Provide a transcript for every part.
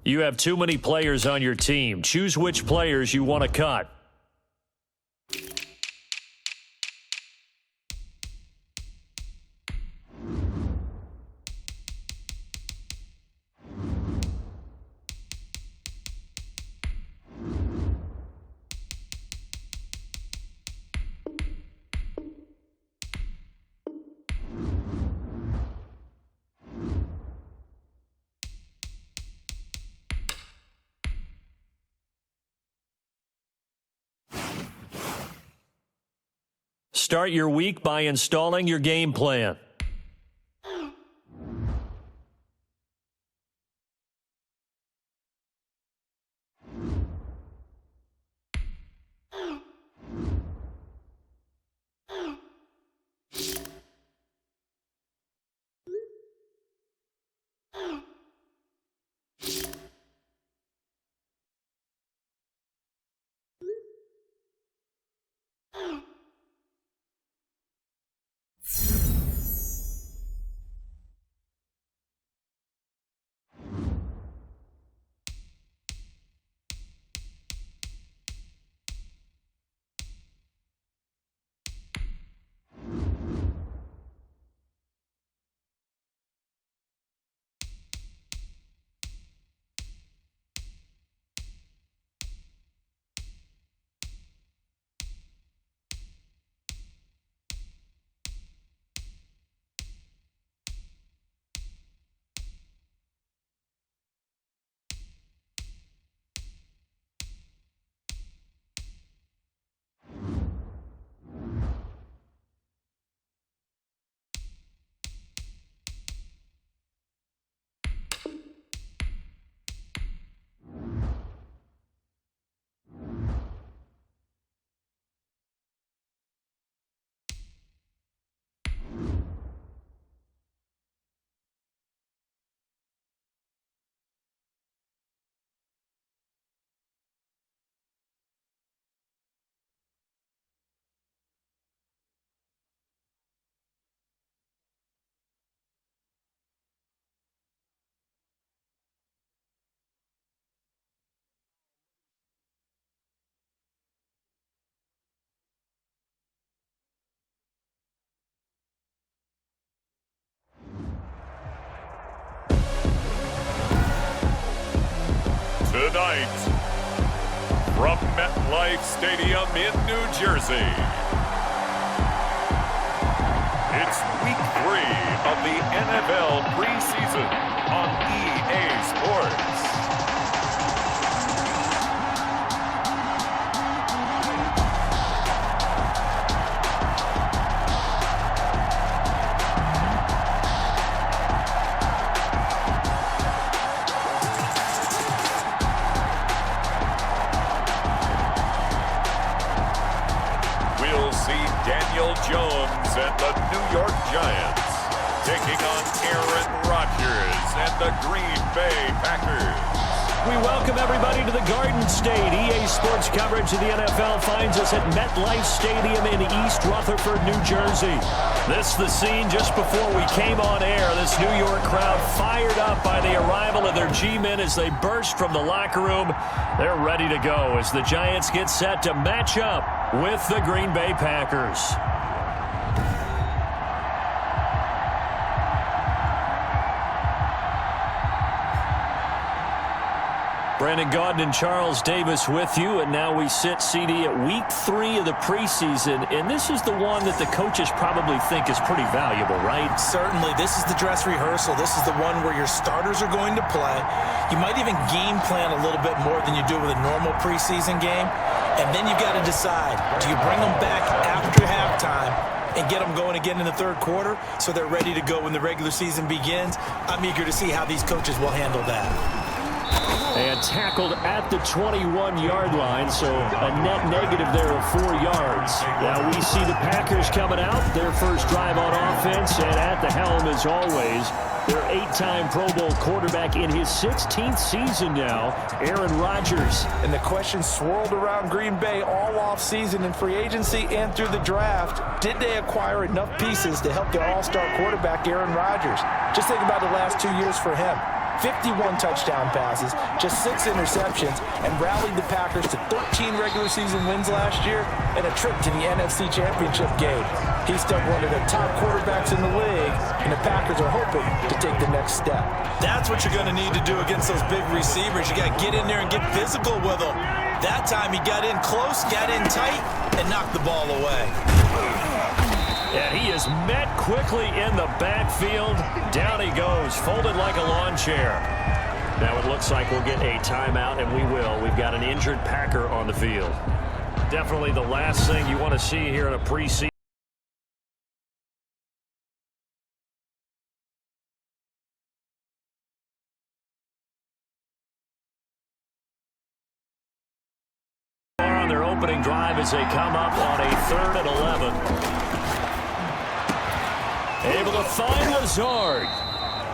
You have too many players on your team. Choose which players you want to cut. Start your week by installing your game plan. Tonight, from MetLife Stadium in New Jersey, it's Week 3 of the NFL preseason on EA Sports. Daniel Jones and the New York Giants taking on Aaron Rodgers and the Green Bay Packers. We welcome everybody to the Garden State. EA Sports coverage of the NFL finds us at MetLife Stadium in East Rutherford, New Jersey. This is the scene just before we came on air. This New York crowd fired up by the arrival of their G-men as they burst from the locker room. They're ready to go as the Giants get set to match up with the Green Bay Packers. Brandon Gaudin and Charles Davis with you, and now we sit, CD, at Week 3 of the preseason, and this is the one that the coaches probably think is pretty valuable, right? Certainly. This is the dress rehearsal. This is the one where your starters are going to play. You might even game plan a little bit more than you do with a normal preseason game, and then you've got to decide, do you bring them back after halftime and get them going again in the third quarter so they're ready to go when the regular season begins? I'm eager to see how these coaches will handle that. And tackled at the 21-yard line, so a net negative there of 4 yards. Now we see the Packers coming out, their first drive on offense, and at the helm, as always, their 8-time Pro Bowl quarterback in his 16th season now, Aaron Rodgers. And the question swirled around Green Bay all offseason in free agency and through the draft. Did they acquire enough pieces to help their all-star quarterback, Aaron Rodgers? Just think about the last 2 years for him. 51 touchdown passes, just 6 interceptions, and rallied the Packers to 13 regular season wins last year and a trip to the NFC Championship game. He's still one of the top quarterbacks in the league, and the Packers are hoping to take the next step. That's what you're going to need to do against those big receivers. You got to get in there and get physical with them. That time he got in close, got in tight, and knocked the ball away. And he is met quickly in the backfield. Down he goes, folded like a lawn chair. Now it looks like we'll get a timeout, and we will. We've got an injured Packer on the field. Definitely the last thing you want to see here in a preseason. On their opening drive as they come up on a 3rd and 11. Able to find Lazard.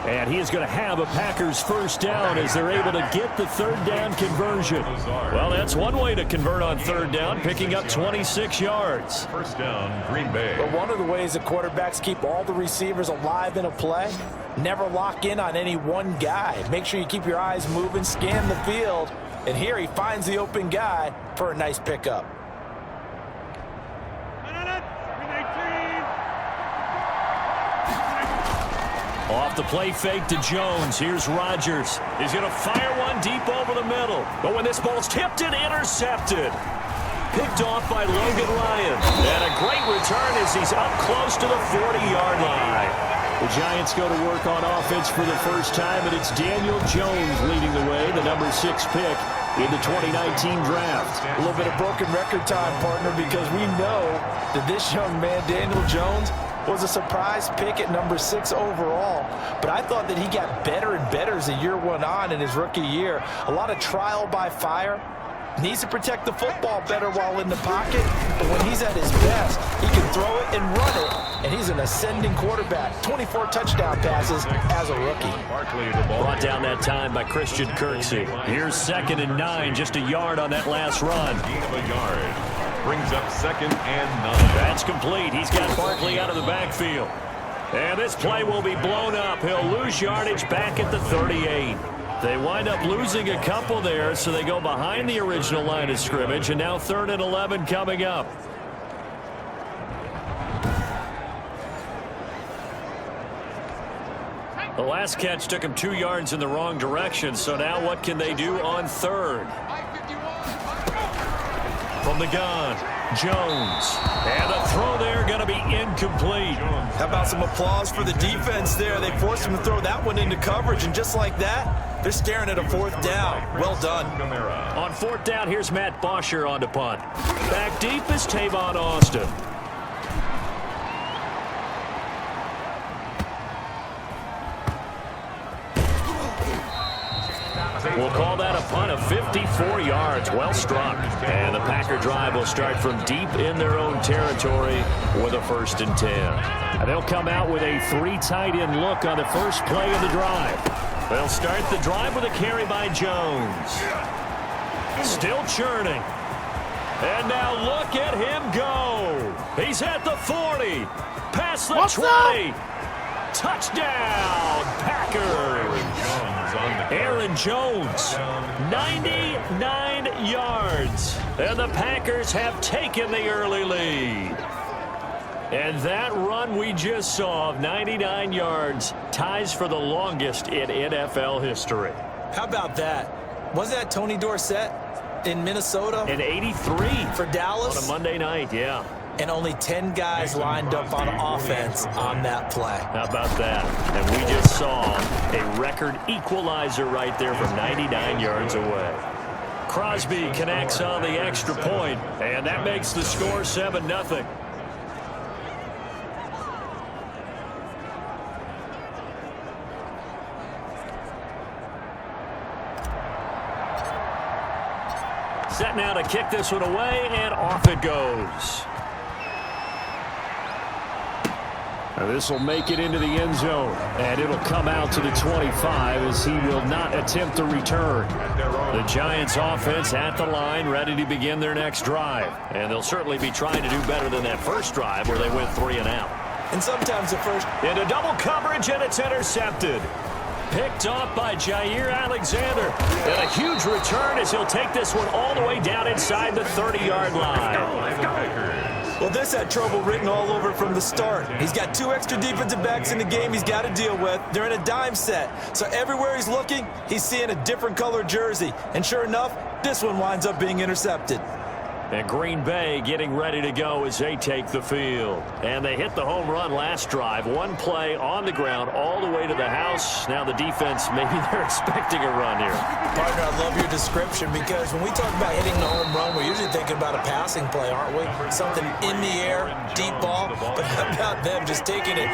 And he is going to have a Packers first down as they're able to get the 3rd down conversion. Well, that's one way to convert on 3rd down, picking up 26 yards. First down, Green Bay. But one of the ways that quarterbacks keep all the receivers alive in a play, never lock in on any one guy. Make sure you keep your eyes moving, scan the field. And here he finds the open guy for a nice pickup. Off the play fake to Jones. Here's Rodgers. He's going to fire one deep over the middle. But when this ball's tipped and intercepted. Picked off by Logan Ryan. And a great return as he's up close to the 40-yard line. The Giants go to work on offense for the first time, and it's Daniel Jones leading the way, the number 6 pick in the 2019 draft. A little bit of broken record time, partner, because we know that this young man, Daniel Jones, was a surprise pick at number 6 overall. But I thought that he got better and better as the year went on in his rookie year. A lot of trial by fire. Needs to protect the football better while in the pocket. But when he's at his best, he can throw it and run it. And he's an ascending quarterback. 24 touchdown passes as a rookie. Barkley, the ball. Brought down that time by Christian Kirksey. Here's 2nd and 9, just a yard on that last run. Gain of a yard. Brings up 2nd and 9. That's complete. He's got Barkley out of the backfield. And this play will be blown up. He'll lose yardage back at the 38. They wind up losing a couple there, so they go behind the original line of scrimmage, and now 3rd and 11 coming up. The last catch took him 2 yards in the wrong direction, so now what can they do on 3rd? From the gun, Jones. And the throw there going to be incomplete. How about some applause for the defense there? They forced him to throw that one into coverage, and just like that, they're staring at a 4th down. Well done. On 4th down, here's Matt Bosher on to punt. Back deep is Tavon Austin. We'll call that a punt of 54 yards. Well struck. And the Packer drive will start from deep in their own territory with a 1st and 10. And they'll come out with a 3 tight end look on the first play of the drive. They'll start the drive with a carry by Jones. Still churning. And now look at him go. He's at the 40. Past the 20. Touchdown, Packers. Aaron Jones, 99 yards. And the Packers have taken the early lead. And that run we just saw of 99 yards ties for the longest in NFL history. How about that? Was that Tony Dorsett in Minnesota? In 83. For Dallas? On a Monday night, yeah. And only 10 guys lined up on offense on that play. How about that? And we just saw a record equalizer right there from 99 yards away. Crosby connects on the extra point, and that makes the score 7-0. Set now to kick this one away, and off it goes. Now this will make it into the end zone, and it'll come out to the 25 as he will not attempt to return. The Giants offense at the line, ready to begin their next drive. And they'll certainly be trying to do better than that first drive where they went 3 and out. And sometimes the first... Into double coverage, and it's intercepted. Picked off by Jair Alexander. And a huge return as he'll take this one all the way down inside the 30-yard line. Well, this had trouble written all over from the start. He's got 2 extra defensive backs in the game he's got to deal with. They're in a dime set. So everywhere he's looking, he's seeing a different color jersey. And sure enough, this one winds up being intercepted. And Green Bay getting ready to go as they take the field. And they hit the home run last drive. 1 play on the ground all the way to the house. Now the defense, maybe they're expecting a run here. Partner, I love your description because when we talk about hitting the home run, we're usually thinking about a passing play, aren't we? Something in the air, deep ball. But how about them just taking it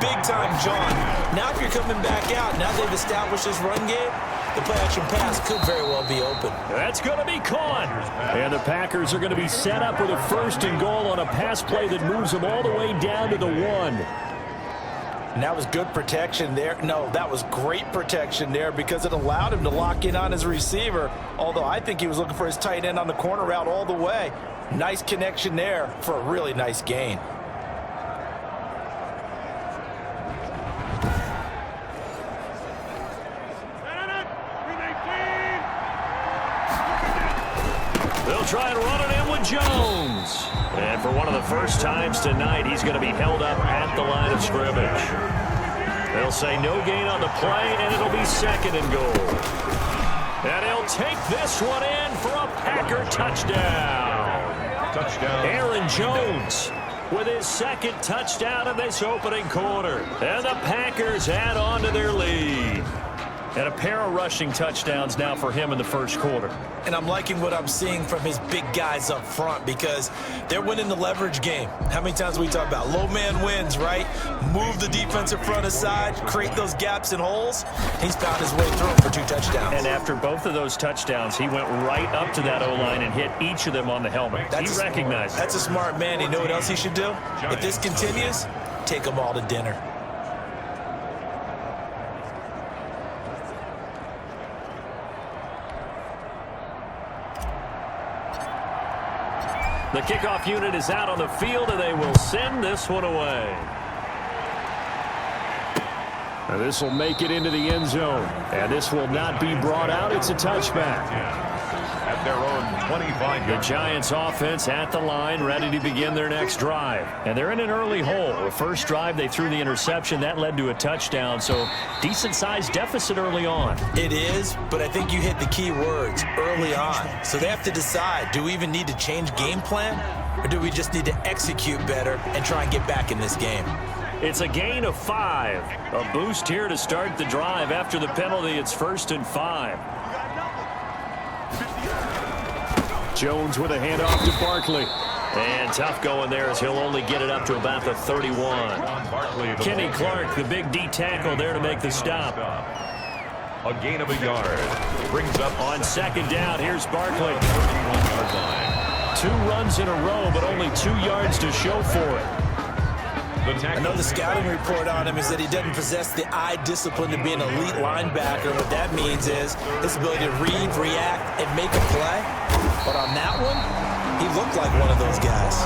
big time, John? Now if you're coming back out, now they've established this run game, the play-action pass could very well be open. That's going to be caught. And the Packers are going to be set up with a 1st and goal on a pass play that moves them all the way down to the 1. And that was good protection there. No, that was great protection there because it allowed him to lock in on his receiver, although I think he was looking for his tight end on the corner route all the way. Nice connection there for a really nice gain. They'll try and run it in with Jones. And for one of the first times tonight, he's going to be held up at the line of scrimmage. They'll say no gain on the play, and it'll be 2nd and goal. And he'll take this one in for a Packer touchdown. Touchdown. Aaron Jones with his 2nd touchdown in this opening quarter. And the Packers add on to their lead. And a pair of rushing touchdowns now for him in the 1st quarter. And I'm liking what I'm seeing from his big guys up front because they're winning the leverage game. How many times we talk about low man wins, right? Move the defensive front aside, create those gaps and holes. He's found his way through them for 2 touchdowns. And after both of those touchdowns, he went right up to that O-line and hit each of them on the helmet. He recognized it. That's a smart man. You know what else he should do? If this continues, take them all to dinner. The kickoff unit is out on the field, and they will send this one away. And this will make it into the end zone. And this will not be brought out. It's a touchback. At their own 25. The Giants offense at the line, ready to begin their next drive. And they're in an early hole. The first drive, they threw the interception. That led to a touchdown, so decent-sized deficit early on. It is, but I think you hit the key words, early on. So they have to decide, do we even need to change game plan, or do we just need to execute better and try and get back in this game? It's a gain of 5. A boost here to start the drive. After the penalty, it's 1st and 5. Jones with a handoff to Barkley. And tough going there as he'll only get it up to about the 31. Kenny Clark, the big D tackle there to make the stop. A gain of a yard. Brings up on 2nd down. Here's Barkley. 31-yard line. 2 runs in a row, but only 2 yards to show for it. I know the scouting report on him is that he doesn't possess the eye discipline to be an elite linebacker. What that means is his ability to read, react, and make a play. But on that one, he looked like one of those guys.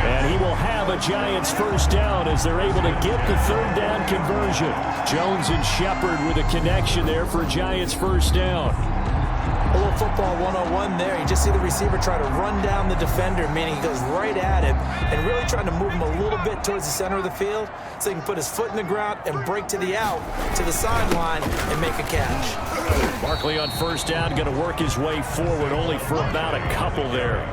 And he will have a Giants 1st down as they're able to get the 3rd down conversion. Jones and Shepard with a connection there for Giants 1st down. A little football 101 there. You just see the receiver try to run down the defender, meaning he goes right at him and really trying to move him a little bit towards the center of the field so he can put his foot in the ground and break to the out, to the sideline, and make a catch. Barkley on 1st down, going to work his way forward only for about a couple there.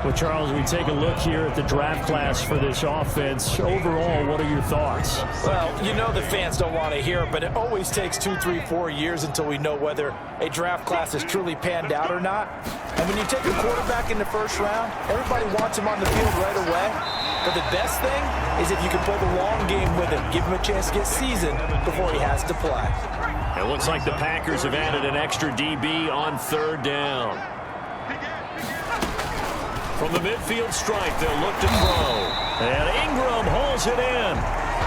Well, Charles, we take a look here at the draft class for this offense. Overall, what are your thoughts? Well, you know the fans don't want to hear it, but it always takes 2, 3, 4 years until we know whether a draft class is truly panned out or not. And when you take a quarterback in the 1st round, everybody wants him on the field right away. But the best thing is if you can play the long game with him, give him a chance to get seasoned before he has to play. It looks like the Packers have added an extra DB on 3rd down. From the midfield stripe, they'll look to throw. And Ingram hauls it in.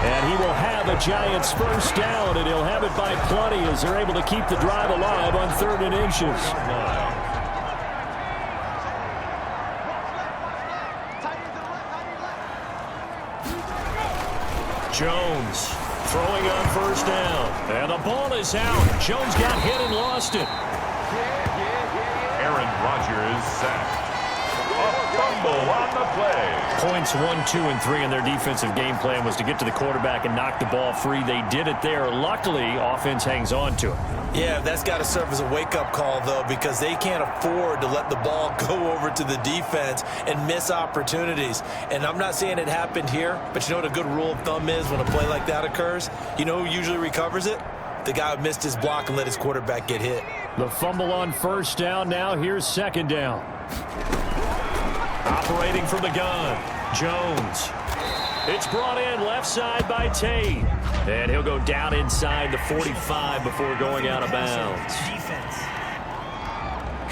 And he will have a Giants 1st down, and he'll have it by plenty as they're able to keep the drive alive on 3rd and inches. Jones Throwing on first down. And the ball is out. Jones got hit and lost it. Aaron Rodgers sacked. A fumble on the play. Points 1, 2, and 3 in their defensive game plan was to get to the quarterback and knock the ball free. They did it there. Luckily, offense hangs on to it. Yeah, that's got to serve as a wake-up call, though, because they can't afford to let the ball go over to the defense and miss opportunities. And I'm not saying it happened here, but you know what a good rule of thumb is when a play like that occurs? You know who usually recovers it? The guy who missed his block and let his quarterback get hit. The fumble on first down. Now here's second down. Operating from the gun, Jones. It's brought in left side by Tate. And he'll go down inside the 45 before going out of bounds.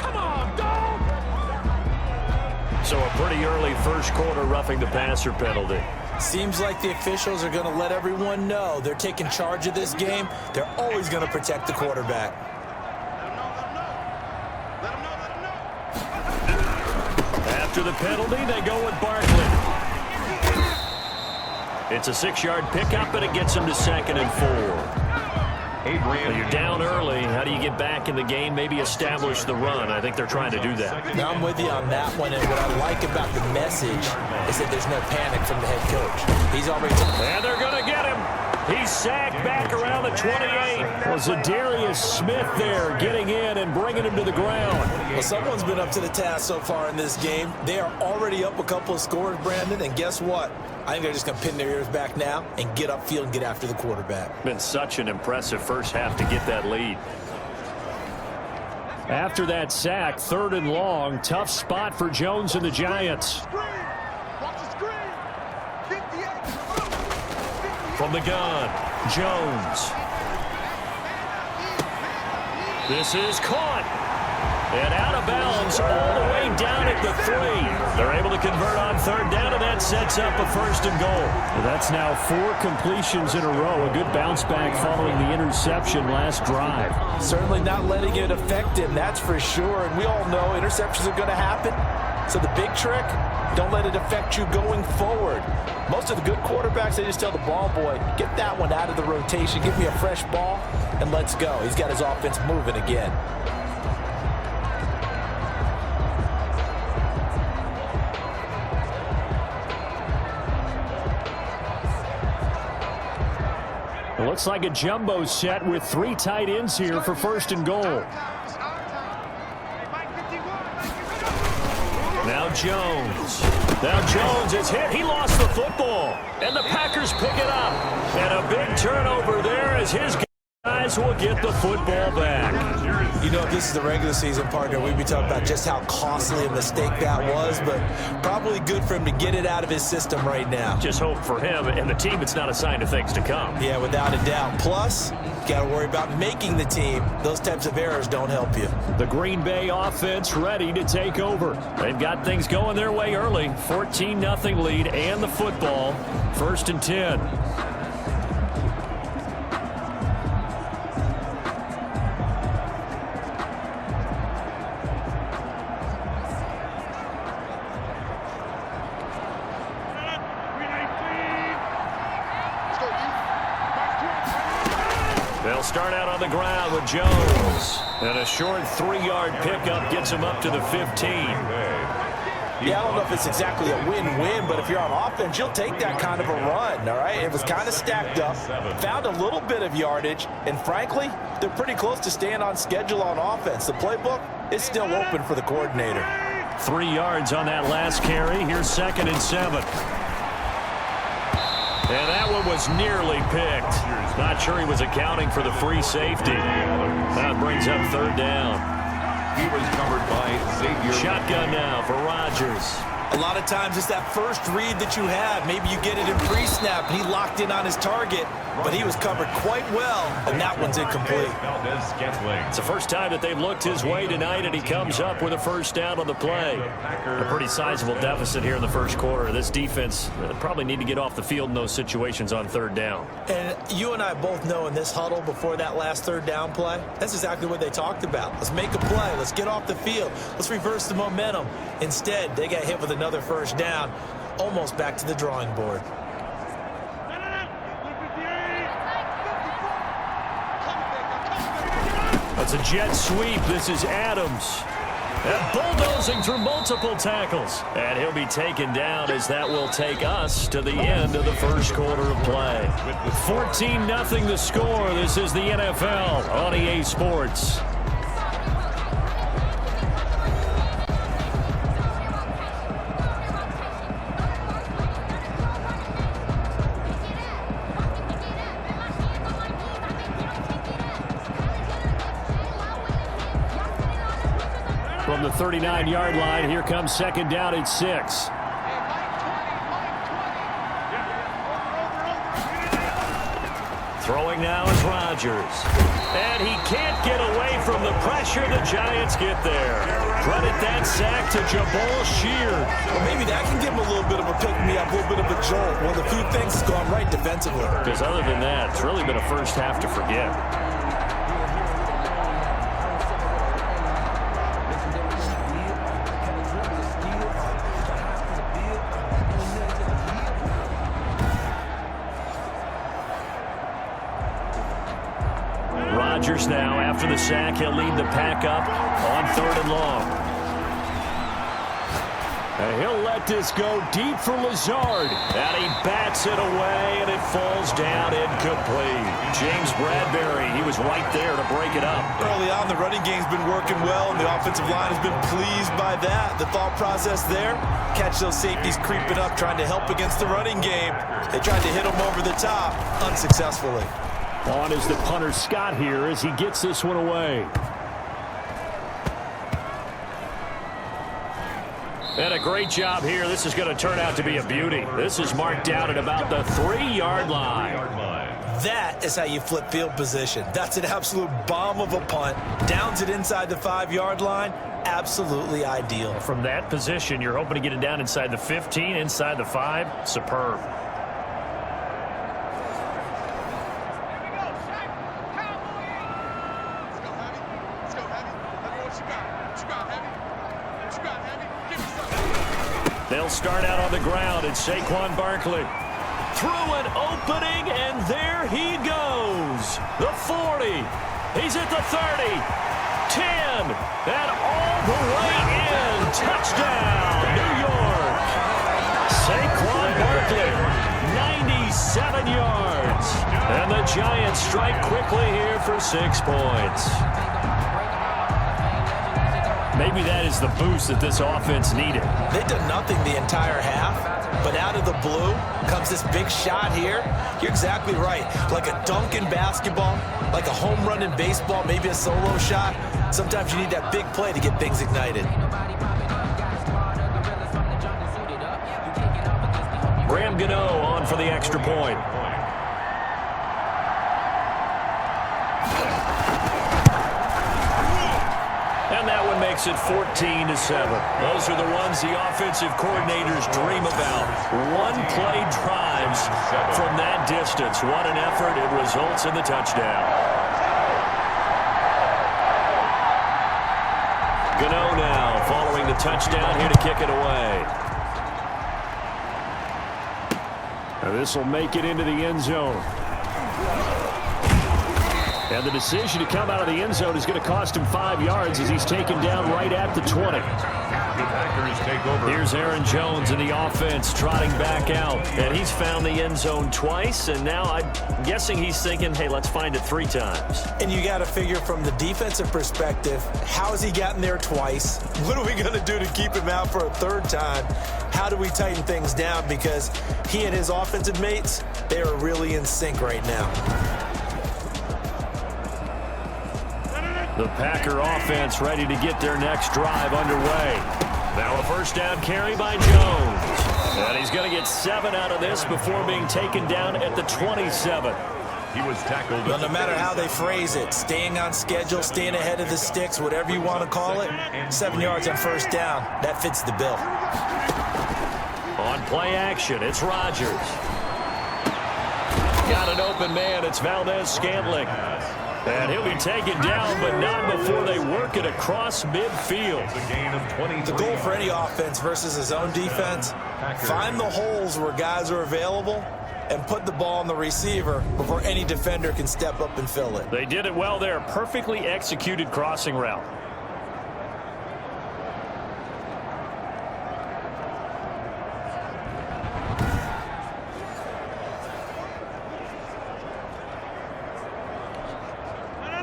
Come on, dog! So a pretty early first quarter roughing the passer penalty. Seems like the officials are going to let everyone know they're taking charge of this game. They're always going to protect the quarterback. After the penalty, they go with Barkley. It's a 6-yard pickup, and it gets him to 2nd and 4. Well, you're down early. How do you get back in the game? Maybe establish the run. I think they're trying to do that. Now I'm with you on that one, and what I like about the message is that there's no panic from the head coach. He's already... And they're going to get him. He's sacked back around the 28. Well, Zadarius Smith there getting in and bringing him to the ground. Well, someone's been up to the task so far in this game. They are already up a couple of scores, Brandon, and guess what? I think they're just going to pin their ears back now and get upfield and get after the quarterback. Been such an impressive first half to get that lead. After that sack, 3rd and long, tough spot for Jones and the Giants. From the gun, Jones. This is caught. And out of bounds all the way down at the 3. They're able to convert on 3rd down, and that sets up a 1st and goal. Well, that's now 4 completions in a row. A good bounce back following the interception last drive. Certainly not letting it affect him, that's for sure. And we all know interceptions are going to happen. So the big trick, don't let it affect you going forward. Most of the good quarterbacks, they just tell the ball boy, get that one out of the rotation, give me a fresh ball, and let's go. He's got his offense moving again. It looks like a jumbo set with 3 tight ends here for 1st and goal. Now Jones is hit. He lost the football. And the Packers pick it up. And a big turnover there as his guys will get the football back. You know, if this is the regular season, partner, we'd be talking about just how costly a mistake that was, but probably good for him to get it out of his system right now. Just hope for him and the team it's not a sign of things to come. Yeah, without a doubt. Plus, got to worry about making the team. Those types of errors don't help you. The Green Bay offense ready to take over. They've got things going their way early. 14-0 lead and the football. 1st and 10. They'll start out on the ground with Jones. And a short 3-yard pickup gets him up to the 15. Yeah, I don't know if it's exactly a win-win, but if you're on offense, you'll take that kind of a run, all right? It was kind of stacked up, found a little bit of yardage, and frankly, they're pretty close to staying on schedule on offense. The playbook is still open for the coordinator. 3 yards on that last carry. Here's 2nd and 7. And that one was nearly picked. Not sure he was accounting for the free safety. That brings up 3rd down. He was covered by Xavier. Shotgun now for Rodgers. A lot of times it's that first read that you have. Maybe you get it in pre-snap, and he locked in on his target, but he was covered quite well, and that one's incomplete. It's the first time that they've looked his way tonight, and he comes up with a 1st down on the play. A pretty sizable deficit here in the first quarter. This defense probably need to get off the field in those situations on 3rd down. And you and I both know in this huddle before that last 3rd down play, that's exactly what they talked about. Let's make a play. Let's get off the field. Let's reverse the momentum. Instead, they got hit with another 1st down, almost back to the drawing board. It's a jet sweep. This is Adams. And bulldozing through multiple tackles. And he'll be taken down as that will take us to the end of the first quarter of play. 14-0 the score. This is the NFL on EA Sports. From the 39-yard line, here comes second down at 6. Throwing now is Rodgers. And he can't get away from the pressure. The Giants get there. Credit that sack to Jabal Sheard. Well, maybe that can give him a little bit of a pick-me-up, a little bit of a jolt. One of the few things that's gone right defensively. Because other than that, it's really been a first half to forget. Rodgers now, after the sack, he'll lead the pack up on 3rd and long. And he'll let this go deep for Lazard. And he bats it away, and it falls down incomplete. James Bradbury, he was right there to break it up. Early on, the running game's been working well, and the offensive line has been pleased by that. The thought process there, catch those safeties creeping up, trying to help against the running game. They tried to hit them over the top, unsuccessfully. On is the punter Scott here as he gets this one away. And a great job here. This is going to turn out to be a beauty. This is marked down at about the 3-yard line. That is how you flip field position. That's an absolute bomb of a punt. Downs it inside the 5-yard line. Absolutely ideal. From that position, you're hoping to get it down inside the 15, inside the 5. Superb. They'll start out on the ground, and Saquan Barkley through an opening, and there he goes. The 40. He's at the 30. 10. And all the way in. Touchdown, New York. Saquon Barkley, 97 yards. And the Giants strike quickly here for 6 points. Maybe that is the boost that this offense needed. They've done nothing the entire half, but out of the blue comes this big shot here. You're exactly right. Like a dunk in basketball, like a home run in baseball, maybe a solo shot. Sometimes you need that big play to get things ignited. Graham Gano on for the extra point. And that one makes it 14-7. Those are the ones the offensive coordinators dream about. One-play drives from that distance. What an effort. It results in the touchdown. Gano now following the touchdown here to kick it away. And this will make it into the end zone. And the decision to come out of the end zone is going to cost him 5 yards as he's taken down right at the 20. Here's Aaron Jones in the offense trotting back out. And he's found the end zone twice, and now I'm guessing he's thinking, hey, let's find it 3 times. And you got to figure from the defensive perspective, how has he gotten there twice? What are we going to do to keep him out for a 3rd time? How do we tighten things down? Because he and his offensive mates, they are really in sync right now. The Packer offense ready to get their next drive underway. Now a first down carry by Jones. And he's going to get 7 out of this before being taken down at the 27. He was tackled. Well, no matter how they phrase it, staying on schedule, staying ahead of the sticks, whatever you want to call it, 7 yards on first down, that fits the bill. On play action, it's Rodgers. Got an open man, it's Valdez-Scantling. And he'll be taken down, but not before they work it across midfield. The goal for any offense versus his own defense, find the holes where guys are available and put the ball on the receiver before any defender can step up and fill it. They did it well there. Perfectly executed crossing route.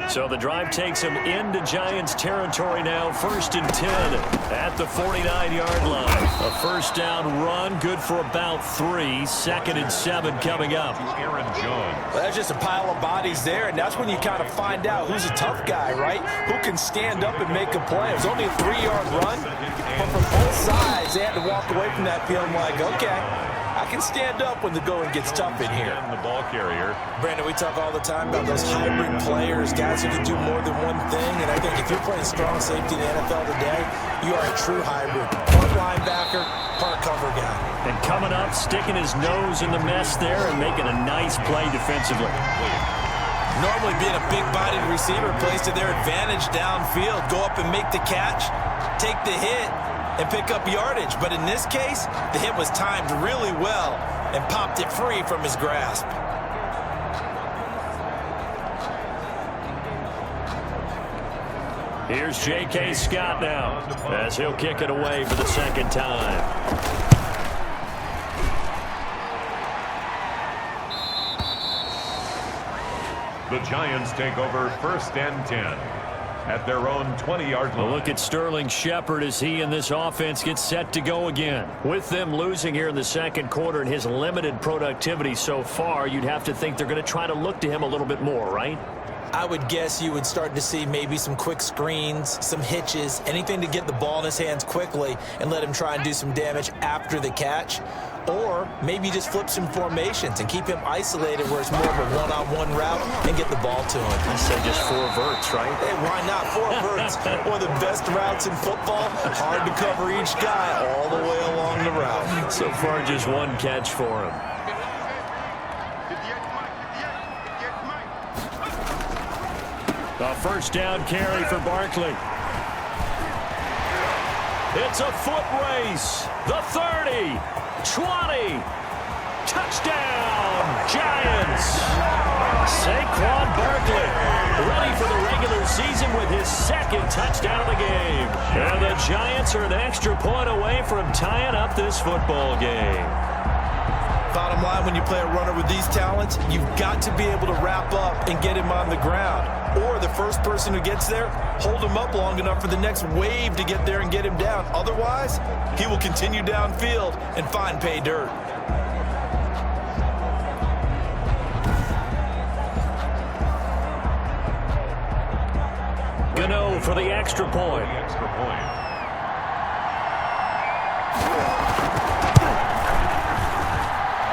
So the drive takes him into Giants territory now. 1st and 10 at the 49-yard line. A first down run, good for about 3. 2nd and 7 coming up. Aaron Jones. Well, that's just a pile of bodies there, and that's when you kind of find out who's a tough guy, right? Who can stand up and make a play. It was only a 3-yard run, but from both sides, they had to walk away from that feeling like, okay, I can stand up when the going gets tough in here. And the ball carrier. Brandon, we talk all the time about those hybrid players, guys who can do more than one thing. And I think if you're playing strong safety in the NFL today, you are a true hybrid. Part linebacker, part cover guy. And coming up, sticking his nose in the mess there and making a nice play defensively. Normally being a big-bodied receiver plays to their advantage downfield. Go up and make the catch, take the hit, and pick up yardage. But in this case, the hit was timed really well and popped it free from his grasp. Here's J.K. Scott now as he'll kick it away for the 2nd time. The Giants take over 1st and 10. At their own 20-yard line. A look at Sterling Shepard as he and this offense get set to go again. With them losing here in the 2nd quarter and his limited productivity so far, you'd have to think they're going to try to look to him a little bit more, right? I would guess you would start to see maybe some quick screens, some hitches, anything to get the ball in his hands quickly and let him try and do some damage after the catch. Or maybe just flip some formations and keep him isolated where it's more of a one-on-one route and get the ball to him. I say just 4 verts, right? Hey, why not? 4 verts. One of the best routes in football. Hard to cover each guy all the way along the route. So far, just 1 catch for him. A first down carry for Barkley. It's a foot race. The 30, 20, touchdown, Giants. Saquan Barkley ready for the regular season with his 2nd touchdown of the game. And the Giants are an extra point away from tying up this football game. Bottom line, when you play a runner with these talents, you've got to be able to wrap up and get him on the ground. Or the first person who gets there, hold him up long enough for the next wave to get there and get him down. Otherwise, he will continue downfield and find pay dirt. Gano for the extra point.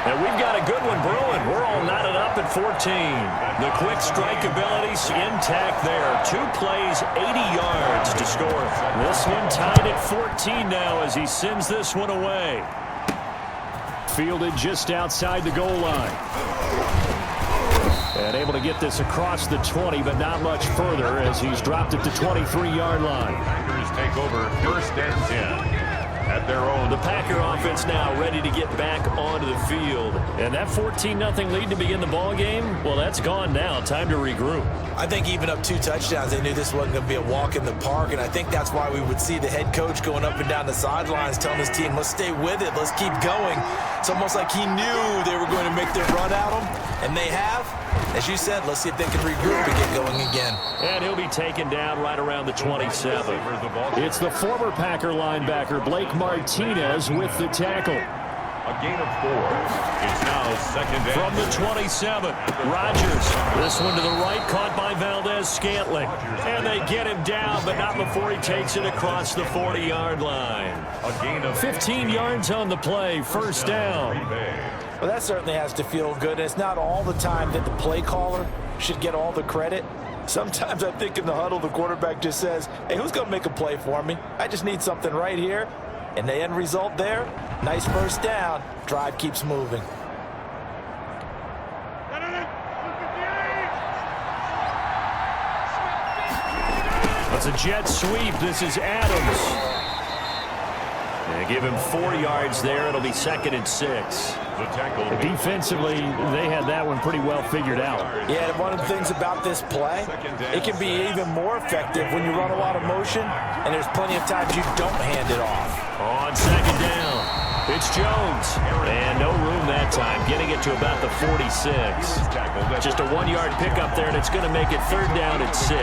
And we've got a good one brewing. We're all knotted up at 14. The quick strike ability's intact there. 2 plays, 80 yards to score. This one tied at 14 now as he sends this one away. Fielded just outside the goal line. And able to get this across the 20, but not much further as he's dropped it to 23-yard line. Packers take over 1st and 10. At their own. The Packer offense now ready to get back onto the field. And that 14-0 lead to begin the ball game, well, that's gone now. Time to regroup. I think even up 2 touchdowns, they knew this wasn't going to be a walk in the park, and I think that's why we would see the head coach going up and down the sidelines telling his team, let's stay with it, let's keep going. It's almost like he knew they were going to make their run at him, and they have. As you said, let's see if they can regroup and get going again. And he'll be taken down right around the 27. It's the former Packer linebacker, Blake Martinez, with the tackle. A gain of 4. It's now 2nd and from the 27. Rodgers. This one to the right, caught by Valdez-Scantling. And they get him down, but not before he takes it across the 40-yard line. A gain of 15 yards on the play, first down. Well, that certainly has to feel good. It's not all the time that the play caller should get all the credit. Sometimes I think in the huddle, the quarterback just says, hey, who's going to make a play for me? I just need something right here. And the end result there, nice first down. Drive keeps moving. That's a jet sweep. This is Adams. They give him 4 yards there. It'll be 2nd and 6. Defensively, they had that one pretty well figured out. Yeah, and one of the things about this play, it can be even more effective when you run a lot of motion, and there's plenty of times you don't hand it off. On 2nd down, it's Jones. And no room that time, getting it to about the 46. Just a 1-yard pickup there, and it's going to make it 3rd down at 6.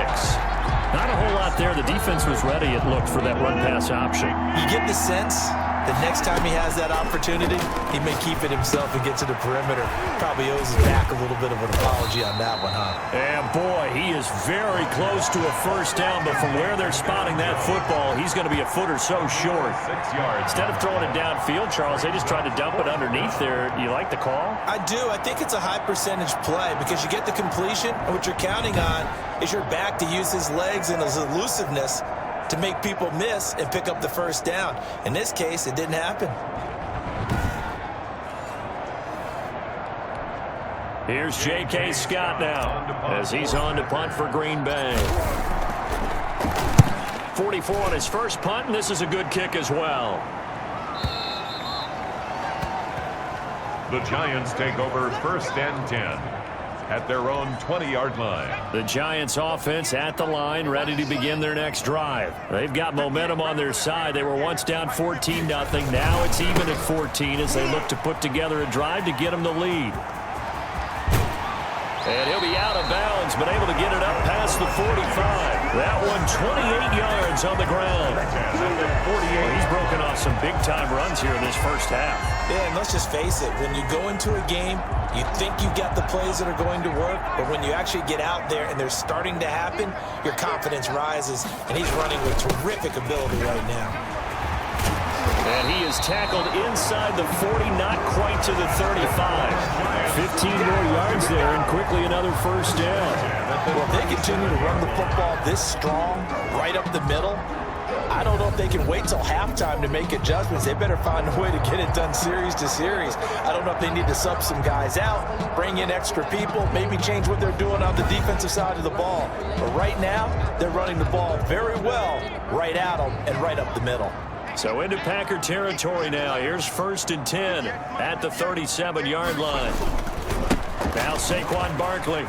Not a whole lot there. The defense was ready, it looked, for that run-pass option. You get the sense that next time he has that opportunity, he may keep it himself and get to the perimeter. Probably owes his back a little bit of an apology on that one, huh? And, boy, he is very close to a 1st down, but from where they're spotting that football, he's going to be a foot or so short. 6 yards. Instead of throwing it downfield, Charles, they just tried to dump it underneath there. You like the call? I do. I think it's a high-percentage play because you get the completion, and what you're counting on is your back to use his legs and his elusiveness to make people miss and pick up the 1st down. In this case, it didn't happen. Here's J.K. Scott now as he's on to punt for Green Bay. 44 on his first punt, and this is a good kick as well. The Giants take over 1st and 10. At their own 20-yard line. The Giants offense at the line, ready to begin their next drive. They've got momentum on their side. They were once down 14-0. Now it's even at 14 as they look to put together a drive to get them the lead. And he'll be out of bounds, but able to get it up past the 45. That one 28 yards on the ground. Well, he's broken off some big-time runs here in this first half. Yeah, and let's just face it. When you go into a game, you think you've got the plays that are going to work, but when you actually get out there and they're starting to happen, your confidence rises, and he's running with terrific ability right now. And he is tackled inside the 40, not quite to the 35. 15 more yards there, and quickly another 1st down. Well, if they continue to run the football this strong, right up the middle, I don't know if they can wait till halftime to make adjustments. They better find a way to get it done series to series. I don't know if they need to sub some guys out, bring in extra people, maybe change what they're doing on the defensive side of the ball. But right now, they're running the ball very well right at them and right up the middle. So into Packer territory now. Here's 1st and 10 at the 37-yard line. Now Saquon Barkley.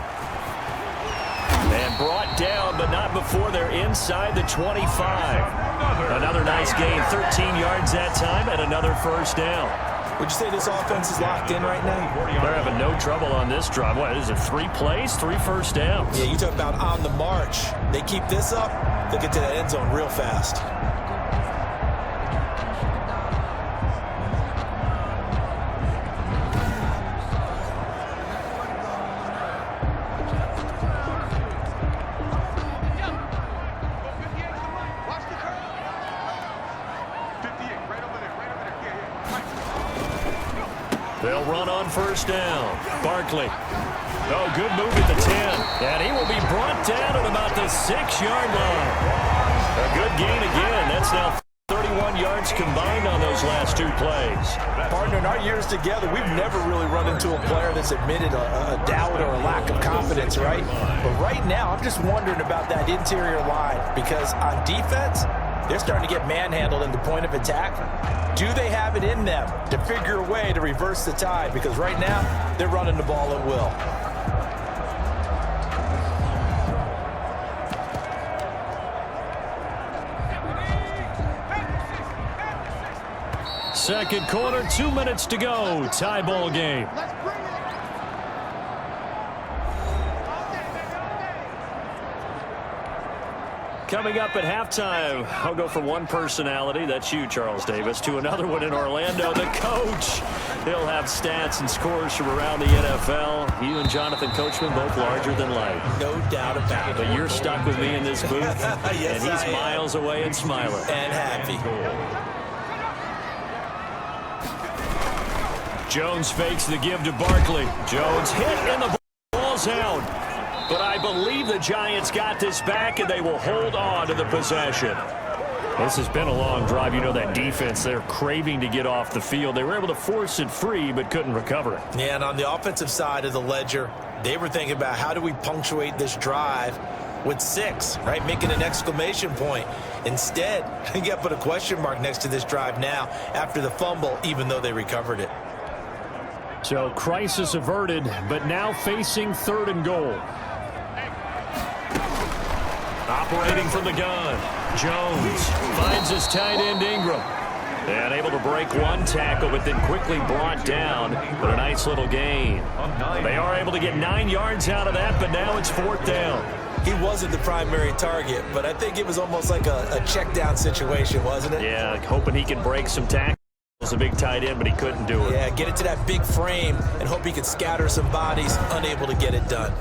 And brought down, but not before they're inside the 25. Another nice gain, 13 yards that time, and another 1st down. Would you say this offense is locked in right now? They're having no trouble on this drive. What is it, 3 plays, 3 1st downs? Yeah, you talk about on the march. They keep this up, they'll get to that end zone real fast. They'll run on 1st down. Barkley. Oh, good move at the 10. And he will be brought down at about the 6-yard line. A good gain again. That's now 31 yards combined on those last 2 plays. Partner, in our years together, we've never really run into a player that's admitted a doubt or a lack of confidence, right? But right now, I'm just wondering about that interior line because on defense, they're starting to get manhandled in the point of attack. Do they have it in them to figure a way to reverse the tide? Because right now, they're running the ball at will. Second quarter, 2 minutes to go. Tie ball game. Coming up at halftime, I'll go from one personality, that's you, Charles Davis, to another one in Orlando, the coach. He'll have stats and scores from around the NFL. You and Jonathan Coachman, both larger than life. No doubt about it. But you're stuck with me in this booth, yes, and he's miles away and smiling. And happy. Jones fakes the give to Barkley. Jones hit, and the ball's out. But I believe the Giants got this back, and they will hold on to the possession. This has been a long drive. You know that defense, they're craving to get off the field. They were able to force it free, but couldn't recover it. Yeah, and on the offensive side of the ledger, they were thinking about how do we punctuate this drive with 6, right? Making an exclamation point. Instead, you got to put a question mark next to this drive now after the fumble, even though they recovered it. So crisis averted, but now facing 3rd and goal. Operating from the gun, Jones finds his tight end Ingram. And able to break one tackle, but then quickly brought down. But a nice little gain. They are able to get 9 yards out of that, but now it's 4th down. He wasn't the primary target, but I think it was almost like a check down situation, wasn't it? Yeah, hoping he can break some tackles. A big tight end, but he couldn't do it. Yeah, get it to that big frame and hope he could scatter some bodies, unable to get it done.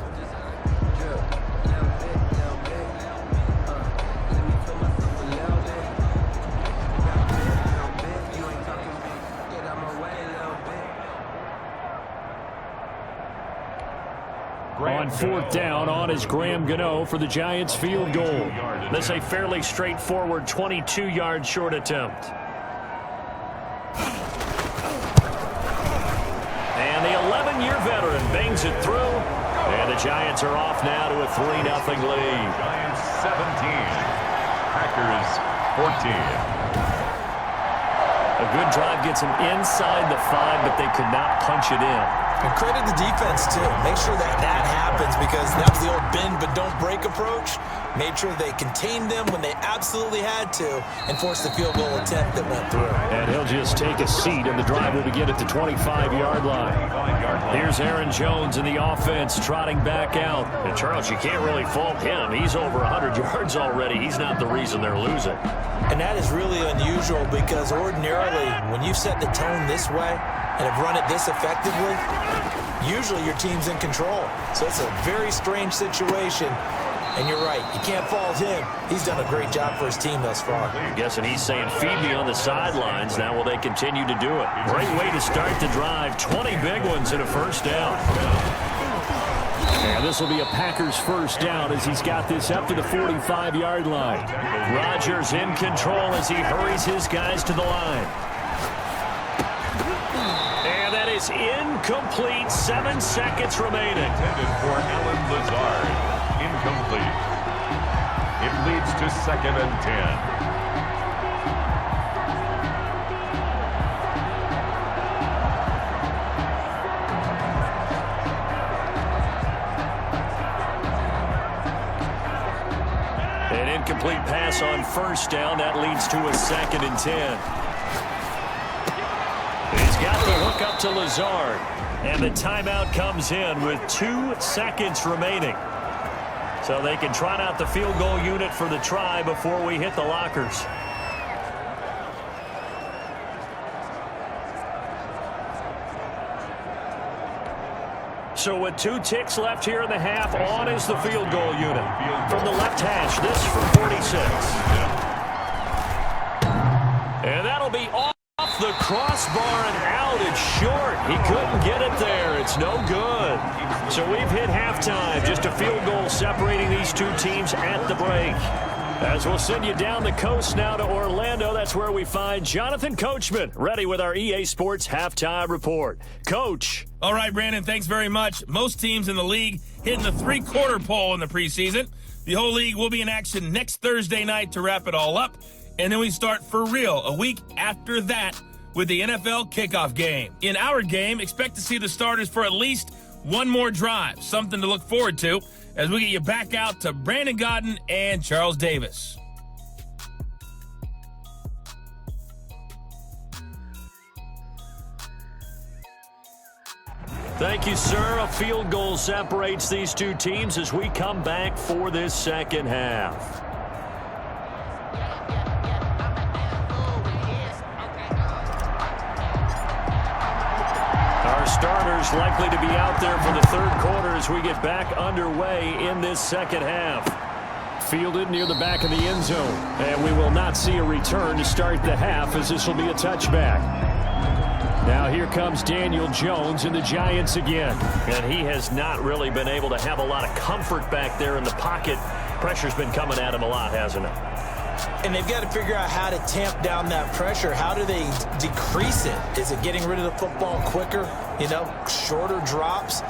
On 4th down, on is Graham Gano for the Giants field goal. This a fairly straightforward 22-yard short attempt. And the 11-year veteran bangs it through. And the Giants are off now to a 3-0 lead. Giants 17, Packers 14. A good drive gets them inside the 5, but they could not punch it in. And credit the defense, too. Make sure that happens, because that was the old bend but don't break approach. Made sure they contained them when they absolutely had to and forced the field goal attempt that went through. And he'll just take a seat, and the drive will begin at the 25-yard line. Here's Aaron Jones in the offense trotting back out. And, Charles, you can't really fault him. He's over 100 yards already. He's not the reason they're losing. And that is really unusual, because ordinarily when you set the tone this way and have run it this effectively, usually your team's in control. So it's a very strange situation. And you're right, you can't fault him. He's done a great job for his team thus far. I'm guessing he's saying, feed me on the sidelines. Now will they continue to do it? Great way to start the drive. 20 big ones and a 1st down. And this will be a Packers 1st down as he's got this up to the 45-yard line. Rodgers in control as he hurries his guys to the line. And that is incomplete. 7 seconds remaining. Intended for Alan Lazard. Incomplete. It leads to 2nd and 10. An incomplete pass on 1st down. That leads to a 2nd and 10. He's got the hook up to Lazard. And the timeout comes in with 2 seconds remaining. So they can trot out the field goal unit for the try before we hit the lockers. So with 2 ticks left here in the half, on is the field goal unit. From the left hash, this from 46. And that'll be off the crossbar and out. It's short. He couldn't get it there. It's no good. So we've hit halftime. Just a field goal separating these 2 teams at the break. As we'll send you down the coast now to Orlando, that's where we find Jonathan Coachman, ready with our EA Sports Halftime Report. Coach. All right, Brandon, thanks very much. Most teams in the league hitting the 3-quarter pole in the preseason. The whole league will be in action next Thursday night to wrap it all up. And then we start for real a week after that with the NFL kickoff game. In our game, expect to see the starters for at least one more drive, something to look forward to as we get you back out to Brandon Gaudin and Charles Davis. Thank you, sir. A field goal separates these 2 teams as we come back for this 2nd half. Our starters likely to be out there for the 3rd quarter as we get back underway in this 2nd half. Fielded near the back of the end zone. And we will not see a return to start the half, as this will be a touchback. Now here comes Daniel Jones and the Giants again. And he has not really been able to have a lot of comfort back there in the pocket. Pressure's been coming at him a lot, hasn't it? And they've got to figure out how to tamp down that pressure. How do they decrease it? Is it getting rid of the football quicker? You know, shorter drops?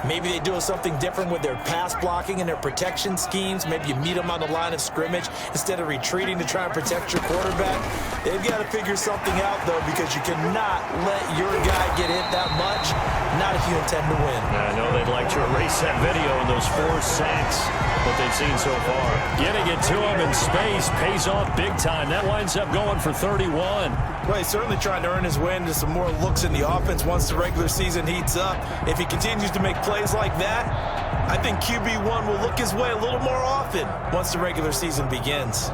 Maybe they do something different with their pass blocking and their protection schemes. Maybe you meet them on the line of scrimmage instead of retreating to try and protect your quarterback. They've got to figure something out, though, because you cannot let your guy get hit that much, not if you intend to win. I know they'd like to erase that video and those 4 sacks, what they've seen so far. Getting it to him in space pays off big time. That winds up going for 31. Well, he's certainly trying to earn his way into some more looks in the offense once the regular season heats up. If he continues to make plays like that, I think QB1 will look his way a little more often once the regular season begins.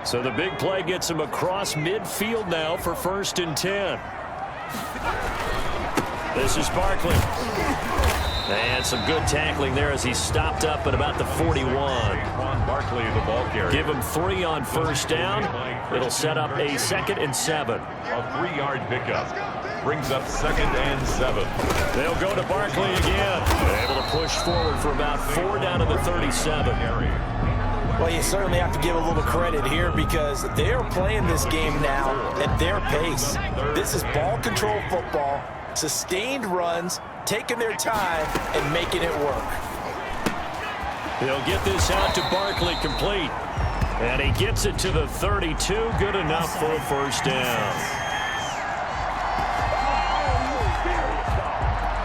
So the big play gets him across midfield now for 1st and 10. This is Barkley. And some good tackling there as he stopped up at about the 41. Barkley, the ball carrier. Give him 3 on 1st down. It'll set up a 2nd and 7. A 3-yard pickup. Brings up 2nd and 7. They'll go to Barkley again. Able to push forward for about 4 down to the 37. Well, you certainly have to give a little credit here because they are playing this game now at their pace. This is ball control football, sustained runs, taking their time and making it work. They'll get this out to Barkley complete. And he gets it to the 32. Good enough for a 1st down.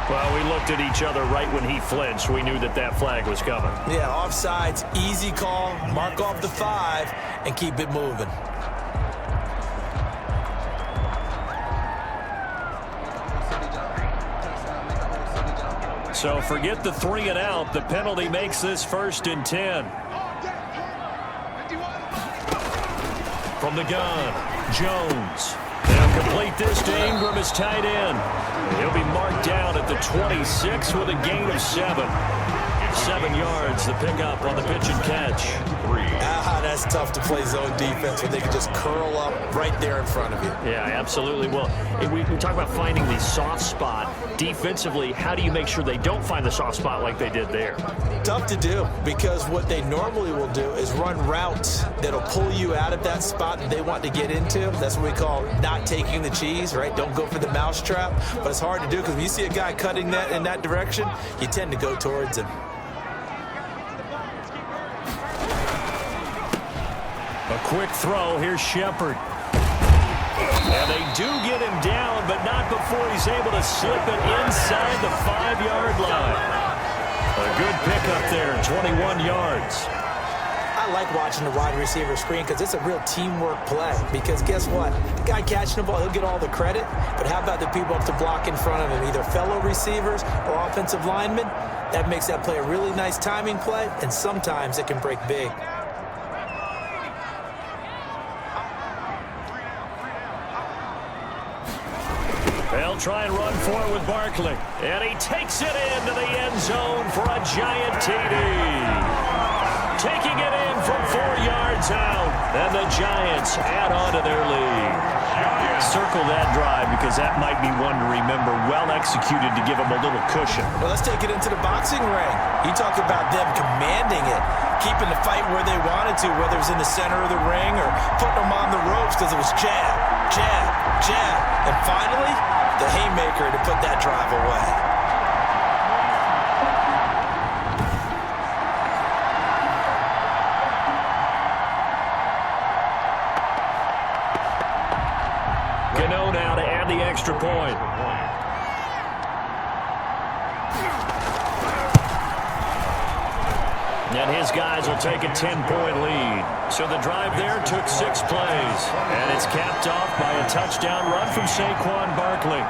Well, we looked at each other right when he flinched. We knew that that flag was coming. Yeah, offsides, easy call, mark off the 5, and keep it moving. So forget the 3 and out. The penalty makes this 1st and 10. From the gun, Jones. They'll complete this to Ingram as tight end. He'll be marked down at the 26 with a gain of 7. 7 yards, the pickup on the pitch and catch. That's tough to play zone defense when they can just curl up right there in front of you. Yeah, absolutely. Well, we talk about finding the soft spot. Defensively, how do you make sure they don't find the soft spot like they did there? Tough to do because what they normally will do is run routes that'll pull you out of that spot that they want to get into. That's what we call not taking the cheese, right? Don't go for the mousetrap. But it's hard to do because when you see a guy cutting that in that direction, you tend to go towards him. A quick throw. Here's Shepard. And they do get him down, but not before he's able to slip it inside the 5-yard line. A good pickup there, 21 yards. I like watching the wide receiver screen because it's a real teamwork play. Because guess what? The guy catching the ball, he'll get all the credit. But how about the people up to block in front of him, either fellow receivers or offensive linemen? That makes that play a really nice timing play, and sometimes it can break big. They'll try and run for it with Barkley. And he takes it into the end zone for a giant TD. Taking it in from 4 yards out. And the Giants add on to their lead. Circle that drive because that might be one to remember. Well executed to give them a little cushion. Well, let's take it into the boxing ring. You talk about them commanding it, keeping the fight where they wanted to, whether it's in the center of the ring or putting them on the ropes because it was jab, jab, jab. And finally, the haymaker to put that drive away. Gano now to add the extra point. And his guys will take a 10-point lead. So the drive there took 6 plays. And it's capped off by a touchdown run from Saquan Barkley.